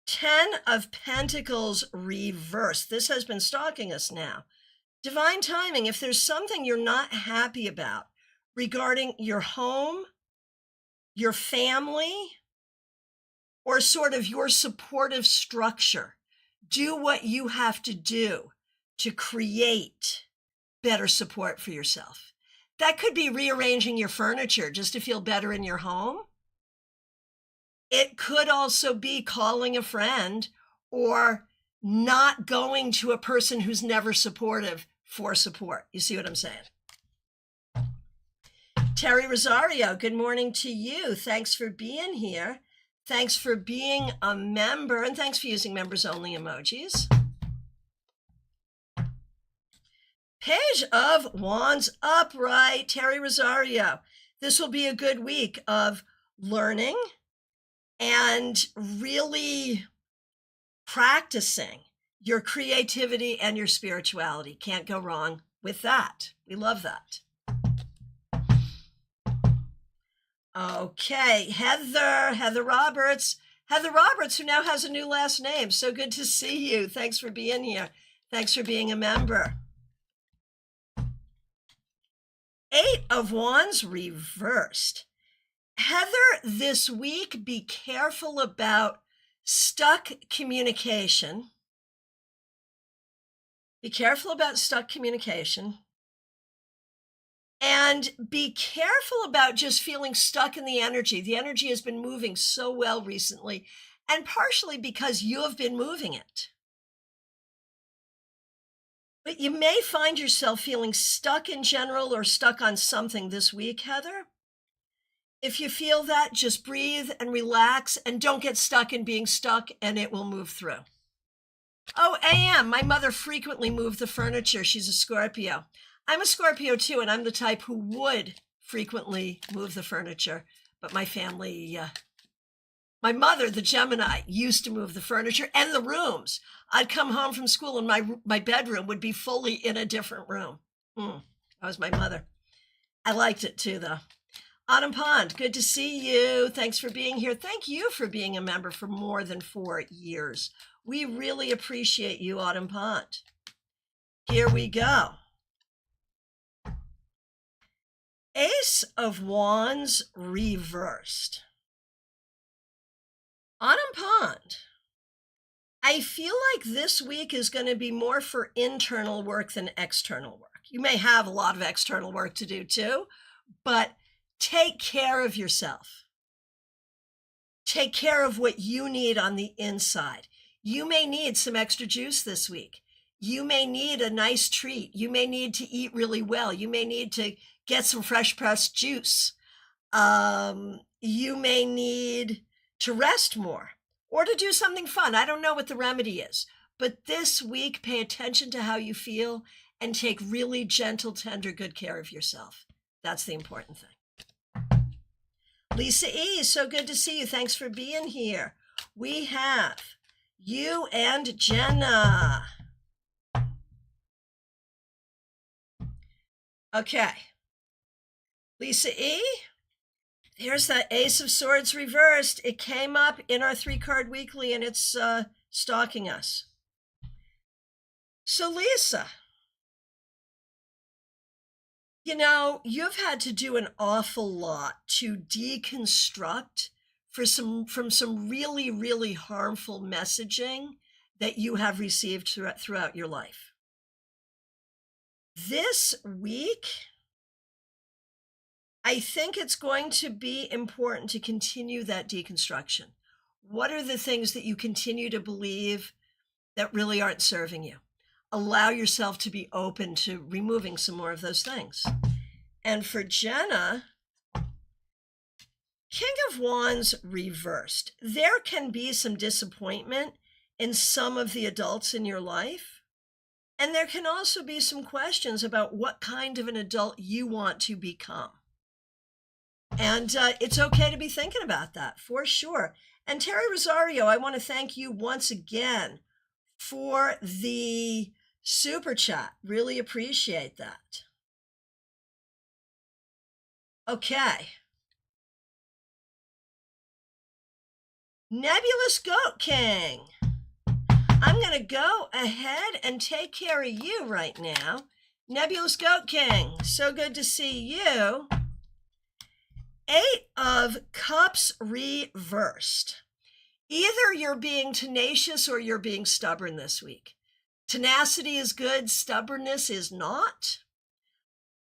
10 of Pentacles reversed. This has been stalking us now. Divine Timing, if there's something you're not happy about regarding your home, your family, or sort of your supportive structure, do what you have to do to create better support for yourself. That could be rearranging your furniture just to feel better in your home. It could also be calling a friend or not going to a person who's never supportive for support. You see what I'm saying? Terry Rosario, good morning to you. Thanks for being here. Thanks for being a member, and thanks for using members only emojis. Page of Wands upright, Terry Rosario. This will be a good week of learning and really practicing your creativity and your spirituality. Can't go wrong with that. We love that. Okay, Heather Roberts, who now has a new last name. So good to see you. Thanks for being here. Thanks for being a member. 8 of Wands reversed. Heather, this week, be careful about stuck communication. Be careful about stuck communication. And be careful about just feeling stuck in the energy. The energy has been moving so well recently, and partially because you have been moving it. But you may find yourself feeling stuck in general or stuck on something this week, Heather. If you feel that, just breathe and relax and don't get stuck in being stuck, and it will move through. Oh, AM, my mother frequently moved the furniture. She's a Scorpio. I'm a Scorpio too, and I'm the type who would frequently move the furniture, but my family, my mother, the Gemini, used to move the furniture and the rooms. I'd come home from school and my bedroom would be fully in a different room. That was my mother. I liked it too, though. Autumn Pond, good to see you. Thanks for being here. Thank you for being a member for more than 4 years. We really appreciate you, Autumn Pond. Here we go. Ace of Wands reversed. Autumn Pond, I feel like this week is going to be more for internal work than external work. You may have a lot of external work to do too, but take care of yourself. Take care of what you need on the inside. You may need some extra juice this week. You may need a nice treat. You may need to eat really well. You may need to get some fresh pressed juice. You may need to rest more or to do something fun. I don't know what the remedy is, but this week, pay attention to how you feel and take really gentle, tender, good care of yourself. That's the important thing. Lisa E., so good to see you. Thanks for being here. We have you and Jenna. Okay. Lisa E., here's that Ace of Swords reversed. It came up in our 3-card weekly, and it's stalking us. So Lisa, you know, you've had to do an awful lot to deconstruct from some really, really harmful messaging that you have received throughout your life. This week, I think it's going to be important to continue that deconstruction. What are the things that you continue to believe that really aren't serving you? Allow yourself to be open to removing some more of those things. And for Jenna, King of Wands reversed. There can be some disappointment in some of the adults in your life. And there can also be some questions about what kind of an adult you want to become. And it's okay to be thinking about that, for sure. And Terry Rosario, I want to thank you once again for the super chat. Really appreciate that. Okay. Nebulous Goat King. I'm going to go ahead and take care of you right now. Nebulous Goat King, so good to see you. 8 of Cups reversed. Either you're being tenacious or you're being stubborn this week. Tenacity is good, stubbornness is not.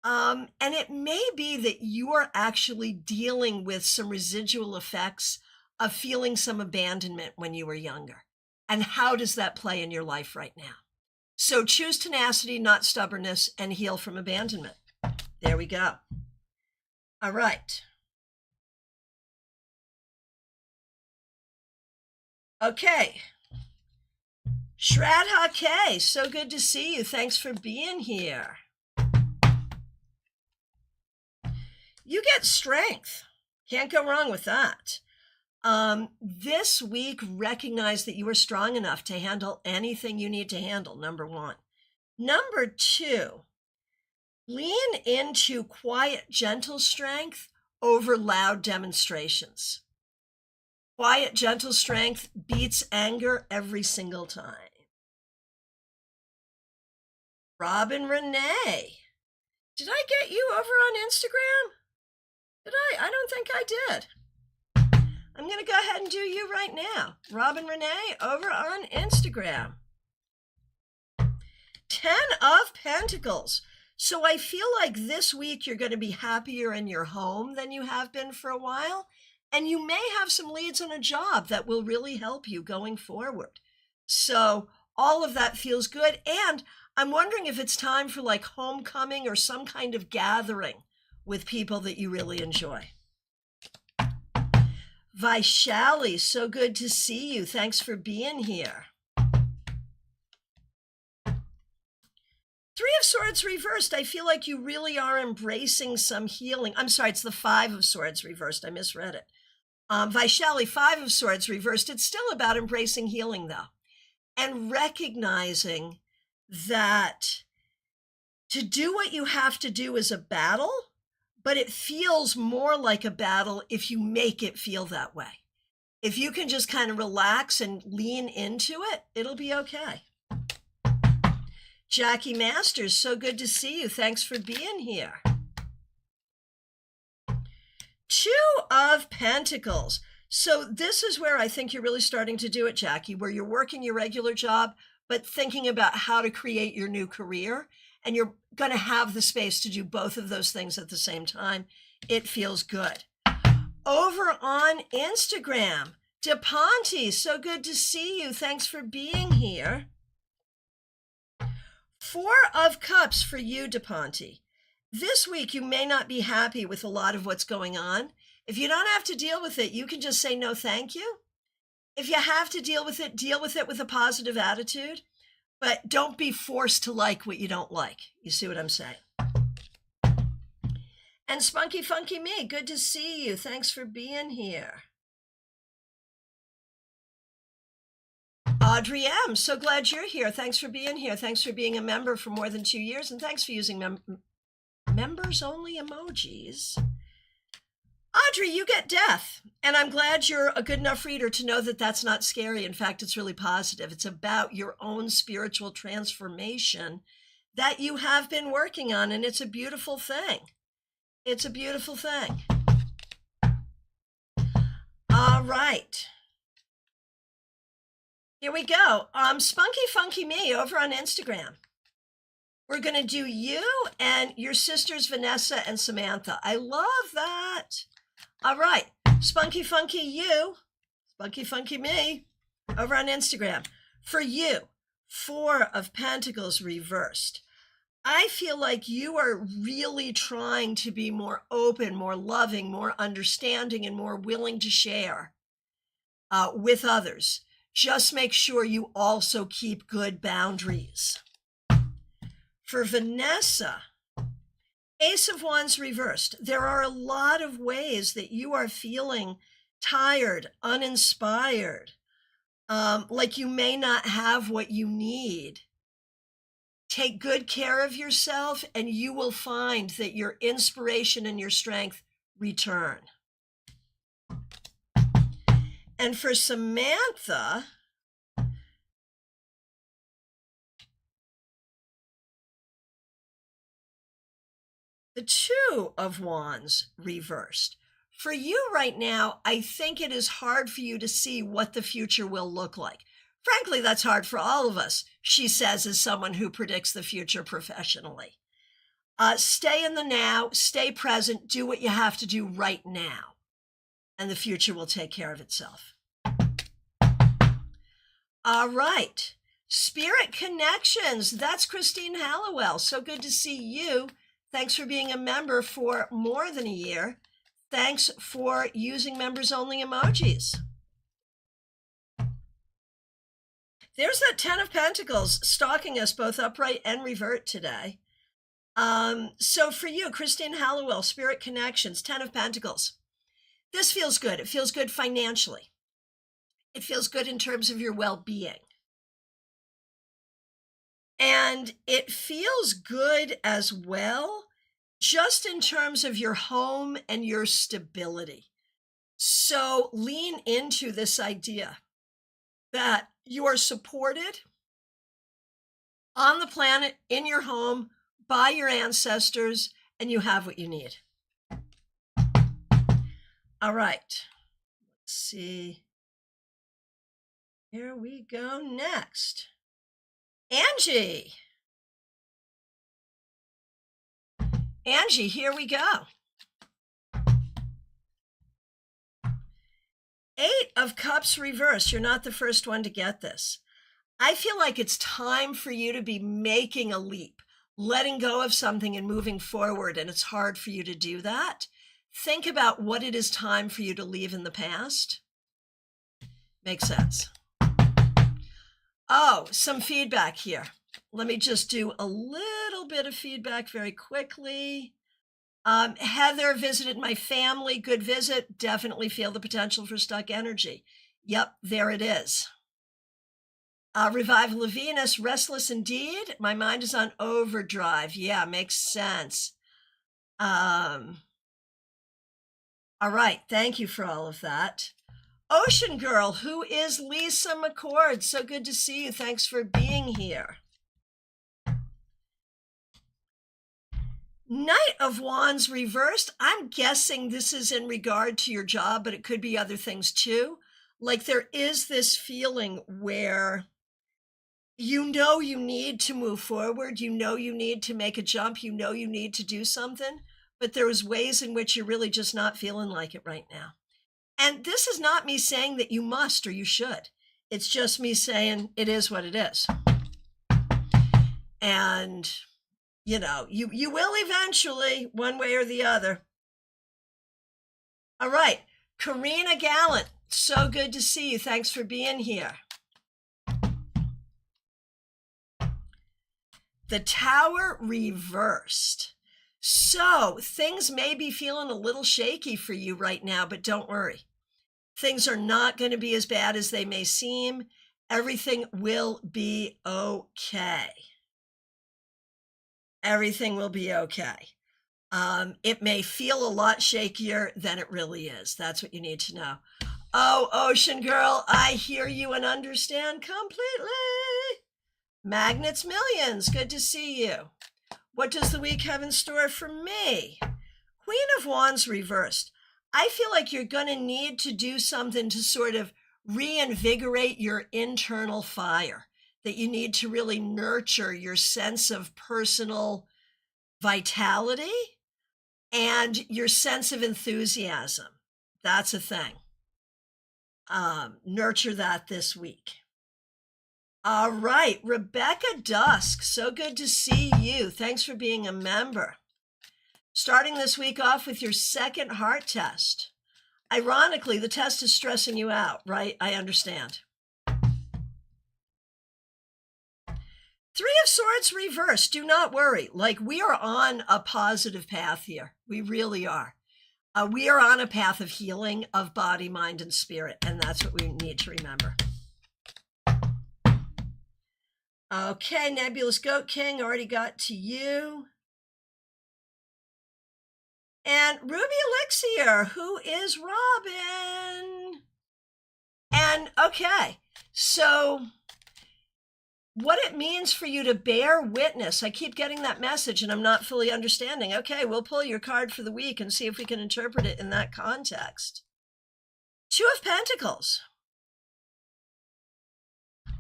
And it may be that you are actually dealing with some residual effects of feeling some abandonment when you were younger. And how does that play in your life right now? So choose tenacity, not stubbornness, and heal from abandonment. There we go. All right. Okay. Shraddha K, so good to see you. Thanks for being here. You get strength. Can't go wrong with that. This week, recognize that you are strong enough to handle anything you need to handle, number 1. Number 2, lean into quiet, gentle strength over loud demonstrations. Quiet, gentle strength beats anger every single time. Robin Renee, did I get you over on Instagram? Did I? I don't think I did. I'm going to go ahead and do you right now. Robin Renee over on Instagram. 10 of Pentacles. So I feel like this week you're going to be happier in your home than you have been for a while. And you may have some leads on a job that will really help you going forward. So all of that feels good. And I'm wondering if it's time for like homecoming or some kind of gathering with people that you really enjoy. Vaishali, so good to see you. Thanks for being here. 3 of Swords reversed. I feel like you really are embracing some healing. I'm sorry, it's the 5 of Swords reversed. I misread it. Vaishali, 5 of Swords reversed. It's still about embracing healing, though, and recognizing that to do what you have to do is a battle, but it feels more like a battle if you make it feel that way. If you can just kind of relax and lean into it, it'll be okay. Jackie Masters, so good to see you. Thanks for being here. 2 of Pentacles. So this is where I think you're really starting to do it, Jackie, where you're working your regular job, but thinking about how to create your new career. And you're going to have the space to do both of those things at the same time. It feels good. Over on Instagram, DePonte, so good to see you. Thanks for being here. 4 of Cups for you, DePonte. This week, you may not be happy with a lot of what's going on. If you don't have to deal with it, you can just say no, thank you. If you have to deal with it with a positive attitude. But don't be forced to like what you don't like. You see what I'm saying? And Spunky Funky Me, good to see you. Thanks for being here. Audrey M, so glad you're here. Thanks for being here. Thanks for being a member for more than 2 years. And thanks for using members only emojis. Audrey, you get death. And I'm glad you're a good enough reader to know that that's not scary. In fact, it's really positive. It's about your own spiritual transformation that you have been working on. And it's a beautiful thing. It's a beautiful thing. All right. Here we go. Spunky Funky Me over on Instagram. We're going to do you and your sisters, Vanessa and Samantha. I love that. All right. Spunky Funky you, Spunky Funky Me over on Instagram. For you, 4 of Pentacles reversed. I feel like you are really trying to be more open, more loving, more understanding, and more willing to share with others. Just make sure you also keep good boundaries. For Vanessa, Ace of Wands reversed. There are a lot of ways that you are feeling tired, uninspired, like you may not have what you need. Take good care of yourself, and you will find that your inspiration and your strength return. And for Samantha, the Two of Wands reversed. For you right now, I think it is hard for you to see what the future will look like. Frankly, that's hard for all of us, she says, as someone who predicts the future professionally. Stay in the now, stay present, do what you have to do right now, and the future will take care of itself. All right. Spirit Connections. That's Christine Hallowell. So good to see you. Thanks for being a member for more than a year. Thanks for using members only emojis. There's that 10 of Pentacles stalking us both upright and revert today. So for you, Christine Hallowell, Spirit Connections, 10 of Pentacles. This feels good. It feels good financially. It feels good in terms of your well-being. And it feels good as well, just in terms of your home and your stability. So lean into this idea that you are supported on the planet, in your home, by your ancestors, and you have what you need. All right. Let's see. Here we go next. Angie. Angie, here we go. 8 of Cups reversed. You're not the first one to get this. I feel like it's time for you to be making a leap, letting go of something and moving forward, and it's hard for you to do that. Think about what it is time for you to leave in the past. Makes sense. Oh, some feedback here. Let me just do a little bit of feedback very quickly. Heather visited my family. Good visit. Definitely feel the potential for stuck energy. Yep, there it is. Revival of Venus, restless indeed. My mind is on overdrive. Yeah, makes sense. All right, thank you for all of that. Ocean Girl, who is Lisa McCord? So good to see you. Thanks for being here. Knight of Wands reversed. I'm guessing this is in regard to your job, but it could be other things too. Like there is this feeling where you know you need to move forward, you know you need to make a jump, you know you need to do something, but there's ways in which you're really just not feeling like it right now. And this is not me saying that you must or you should. It's just me saying it is what it is. And, you know, you will eventually, one way or the other. All right. Karina Gallant, so good to see you. Thanks for being here. The Tower reversed. So things may be feeling a little shaky for you right now, but don't worry. Things are not going to be as bad as they may seem. Everything will be okay. Everything will be okay. It may feel a lot shakier than it really is. That's what you need to know. Oh, Ocean Girl, I hear you and understand completely. Magnets Millions, good to see you. What does the week have in store for me? Queen of Wands reversed. I feel like you're going to need to do something to sort of reinvigorate your internal fire, that you need to really nurture your sense of personal vitality and your sense of enthusiasm. That's a thing. Nurture that this week. All right, Rebecca Dusk, so good to see you. Thanks for being a member. Starting this week off with your second heart test. Ironically, the test is stressing you out, right? I understand. Three of Swords reversed. Do not worry. Like, we are on a positive path here. We really are. We are on a path of healing of body, mind, and spirit, and that's what we need to remember. Okay, Nebulous Goat King, already got to you. And Ruby Elixir, who is Robin? And okay, so what it means for you to bear witness. I keep getting that message and I'm not fully understanding. Okay, we'll pull your card for the week and see if we can interpret it in that context. Two of Pentacles.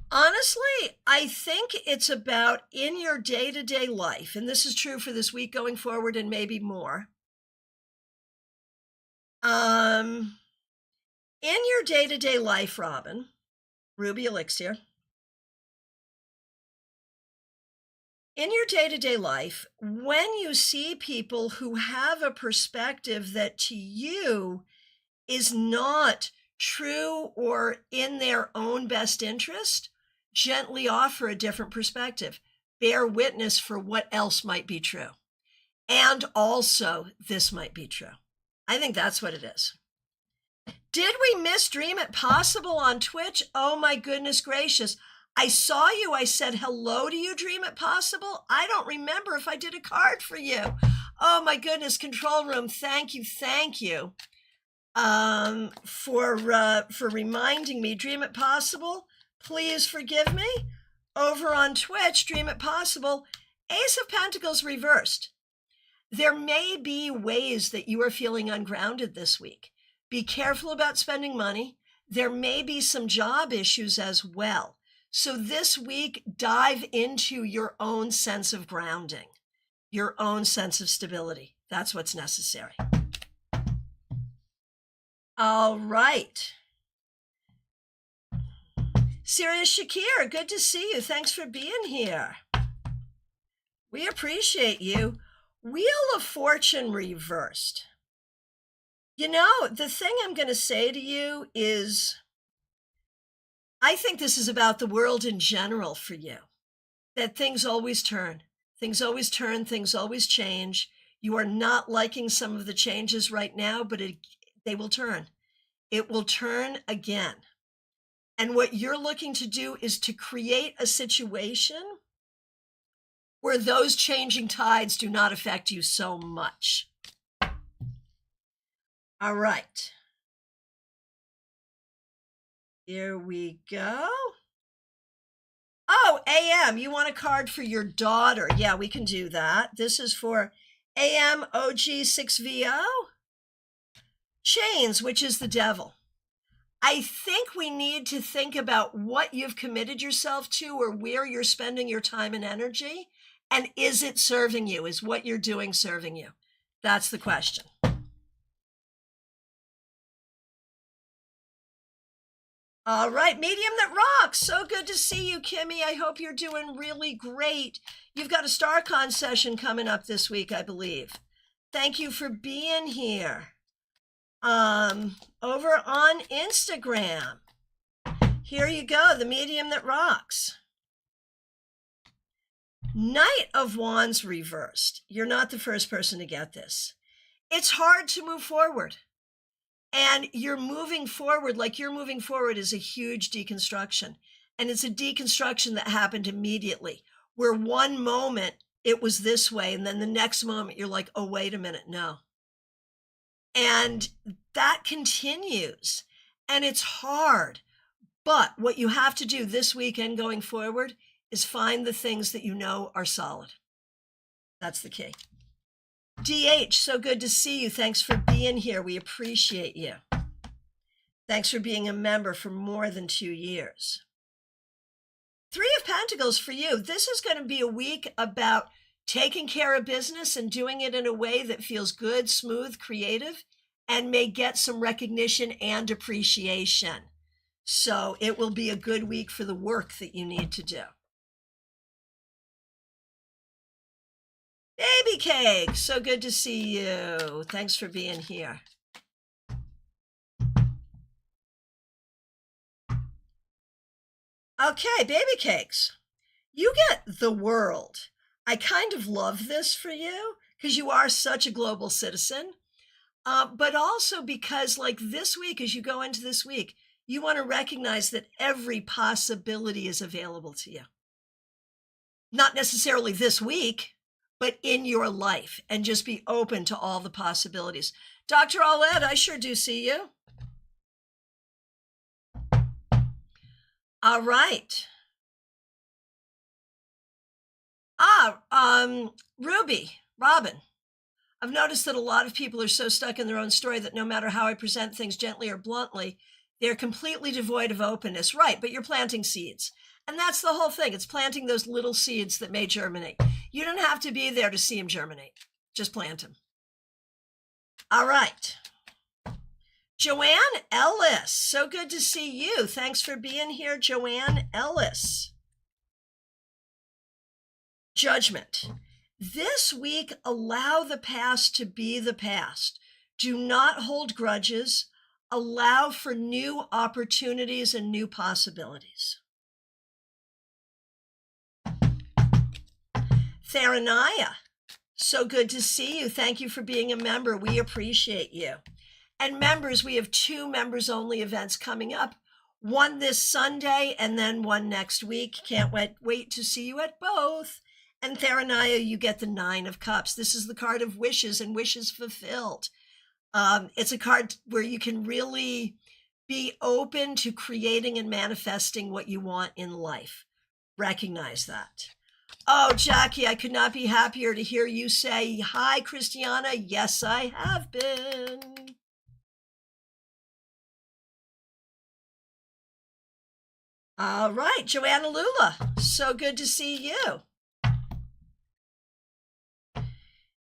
Honestly, I think it's about in your day-to-day life, and this is true for this week going forward and maybe more. In your day-to-day life, Robin, Ruby Elixir, in your day-to-day life, when you see people who have a perspective that to you is not true or in their own best interest, gently offer a different perspective. Bear witness for what else might be true. And also, this might be true. I think that's what it is. Did we miss Dream It Possible on Twitch? Oh my goodness gracious. I saw you. I said hello to you, Dream It Possible. I don't remember if I did a card for you. Oh my goodness, control room. Thank you. Thank you for reminding me. Dream It Possible. Please forgive me. Over on Twitch, Dream It Possible, Ace of Pentacles reversed. There may be ways that you are feeling ungrounded this week. Be careful about spending money. There may be some job issues as well. So this week, dive into your own sense of grounding, your own sense of stability. That's what's necessary. All right. Sirius Shakir, good to see you. Thanks for being here. We appreciate you. Wheel of Fortune reversed. You know, the thing I'm going to say to you is, I think this is about the world in general for you, that things always turn. Things always turn, things always change. You are not liking some of the changes right now, but they will turn. It will turn again. And what you're looking to do is to create a situation where those changing tides do not affect you so much. All right. Here we go. Oh, AM, you want a card for your daughter. Yeah, we can do that. This is for AM OG6VO. Chains, which is the devil. I think we need to think about what you've committed yourself to or where you're spending your time and energy. And is it serving you? Is what you're doing serving you? That's the question. All right, Medium That Rocks. So good to see you, Kimmy. I hope you're doing really great. You've got a StaarCon session coming up this week, I believe. Thank you for being here. Over on Instagram. Here you go, the Medium That Rocks. Knight of Wands reversed. You're not the first person to get this. It's hard to move forward. And you're moving forward, like you're moving forward is a huge deconstruction. And it's a deconstruction that happened immediately, where one moment it was this way, and then the next moment you're like, oh, wait a minute, no. And that continues, and it's hard. But what you have to do this weekend going forward is find the things that you know are solid. That's the key. DH, so good to see you. Thanks for being here. We appreciate you. Thanks for being a member for more than 2 years. Three of Pentacles for you. This is going to be a week about taking care of business and doing it in a way that feels good, smooth, creative, and may get some recognition and appreciation. So it will be a good week for the work that you need to do. Baby Cake, so good to see you. Thanks for being here. Okay, Baby Cakes, you get the world. I kind of love this for you because you are such a global citizen, but also because, like, this week, as you go into this week, you want to recognize that every possibility is available to you. Not necessarily this week, but in your life, and just be open to all the possibilities. Dr. Aulette, I sure do see you. All right. Robin. I've noticed that a lot of people are so stuck in their own story that no matter how I present things gently or bluntly, they're completely devoid of openness. Right, but you're planting seeds. And that's the whole thing. It's planting those little seeds that may germinate. You don't have to be there to see them germinate. Just plant them. All right. Joanne Ellis, so good to see you. Thanks for being here, Joanne Ellis. Judgment. This week, allow the past to be the past. Do not hold grudges. Allow for new opportunities and new possibilities. Theranaya, so good to see you. Thank you for being a member. We appreciate you. And members, we have 2 members-only events coming up. One this Sunday and then one next week. Can't wait to see you at both. And Theranaya, you get the 9 of Cups. This is the card of wishes and wishes fulfilled. It's a card where you can really be open to creating and manifesting what you want in life. Recognize that. Oh, Jackie, I could not be happier to hear you say, hi, Christiana. Yes, I have been. All right, Joanna Lula, so good to see you.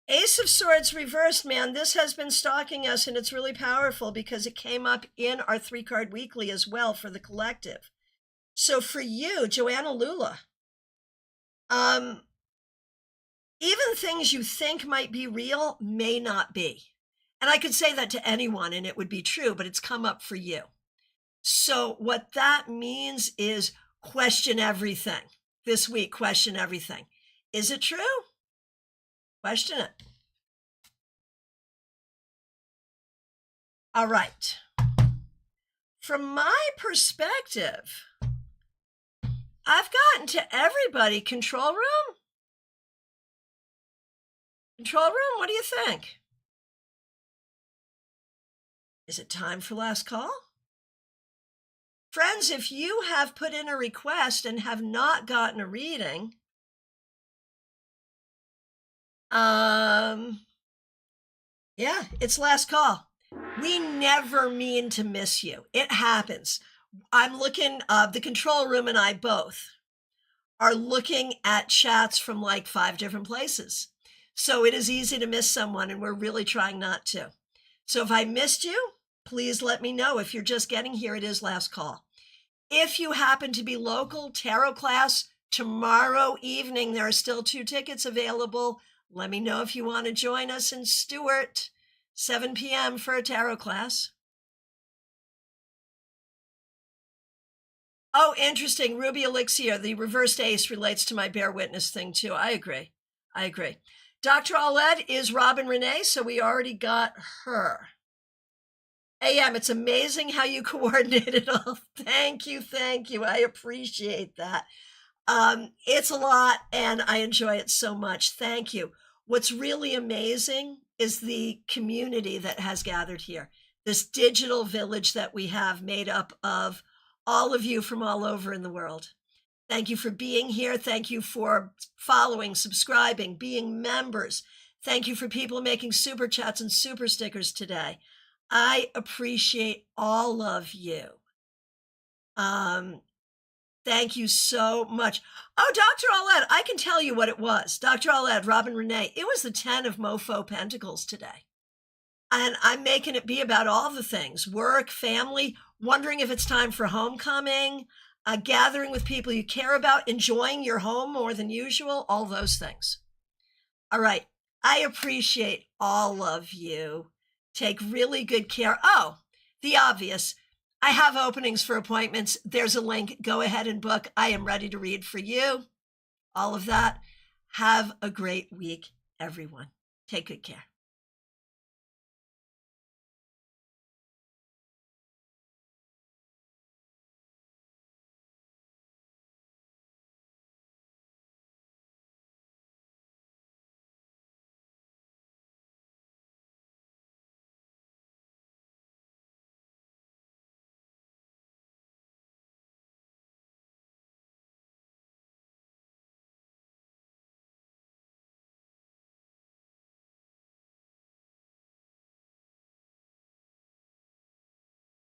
Ace of Swords reversed, man. This has been stalking us, and it's really powerful because it came up in our 3-card weekly as well for the collective. So for you, Joanna Lula, even things you think might be real may not be. And I could say that to anyone and it would be true, but it's come up for you. So what that means is question everything. This week, question everything. Is it true? Question it. All right. From my perspective, I've gotten to everybody. Control room? Control room, what do you think? Is it time for last call? Friends, if you have put in a request and have not gotten a reading, yeah, it's last call. We never mean to miss you. It happens. I'm looking, the control room and I both are looking at chats from like 5 different places. So it is easy to miss someone, and we're really trying not to. So if I missed you, please let me know. If you're just getting here, it is last call. If you happen to be local, tarot class tomorrow evening, there are still 2 tickets available. Let me know if you want to join us in Stewart, 7 p.m. for a tarot class. Oh, interesting. Ruby Elixir, the reversed ace relates to my bear witness thing too. I agree. Dr. Aulette is Robin Renee, so we already got her. AM, it's amazing how you coordinate it all. Thank you. I appreciate that. It's a lot, and I enjoy it so much. Thank you. What's really amazing is the community that has gathered here, this digital village that we have made up of all of you from all over in the world. Thank you for being here. Thank you for following, subscribing, being members. Thank you for people making super chats and super stickers today. I appreciate all of you. Thank you so much. Oh, Dr. Aulette, I can tell you what it was. Dr. Aulette, Robin Renee, it was the 10 of Mofo Pentacles today. And I'm making it be about all the things, work, family, wondering if it's time for homecoming, gathering with people you care about, enjoying your home more than usual, all those things. All right. I appreciate all of you. Take really good care. Oh, the obvious. I have openings for appointments. There's a link. Go ahead and book. I am ready to read for you. All of that. Have a great week, everyone. Take good care.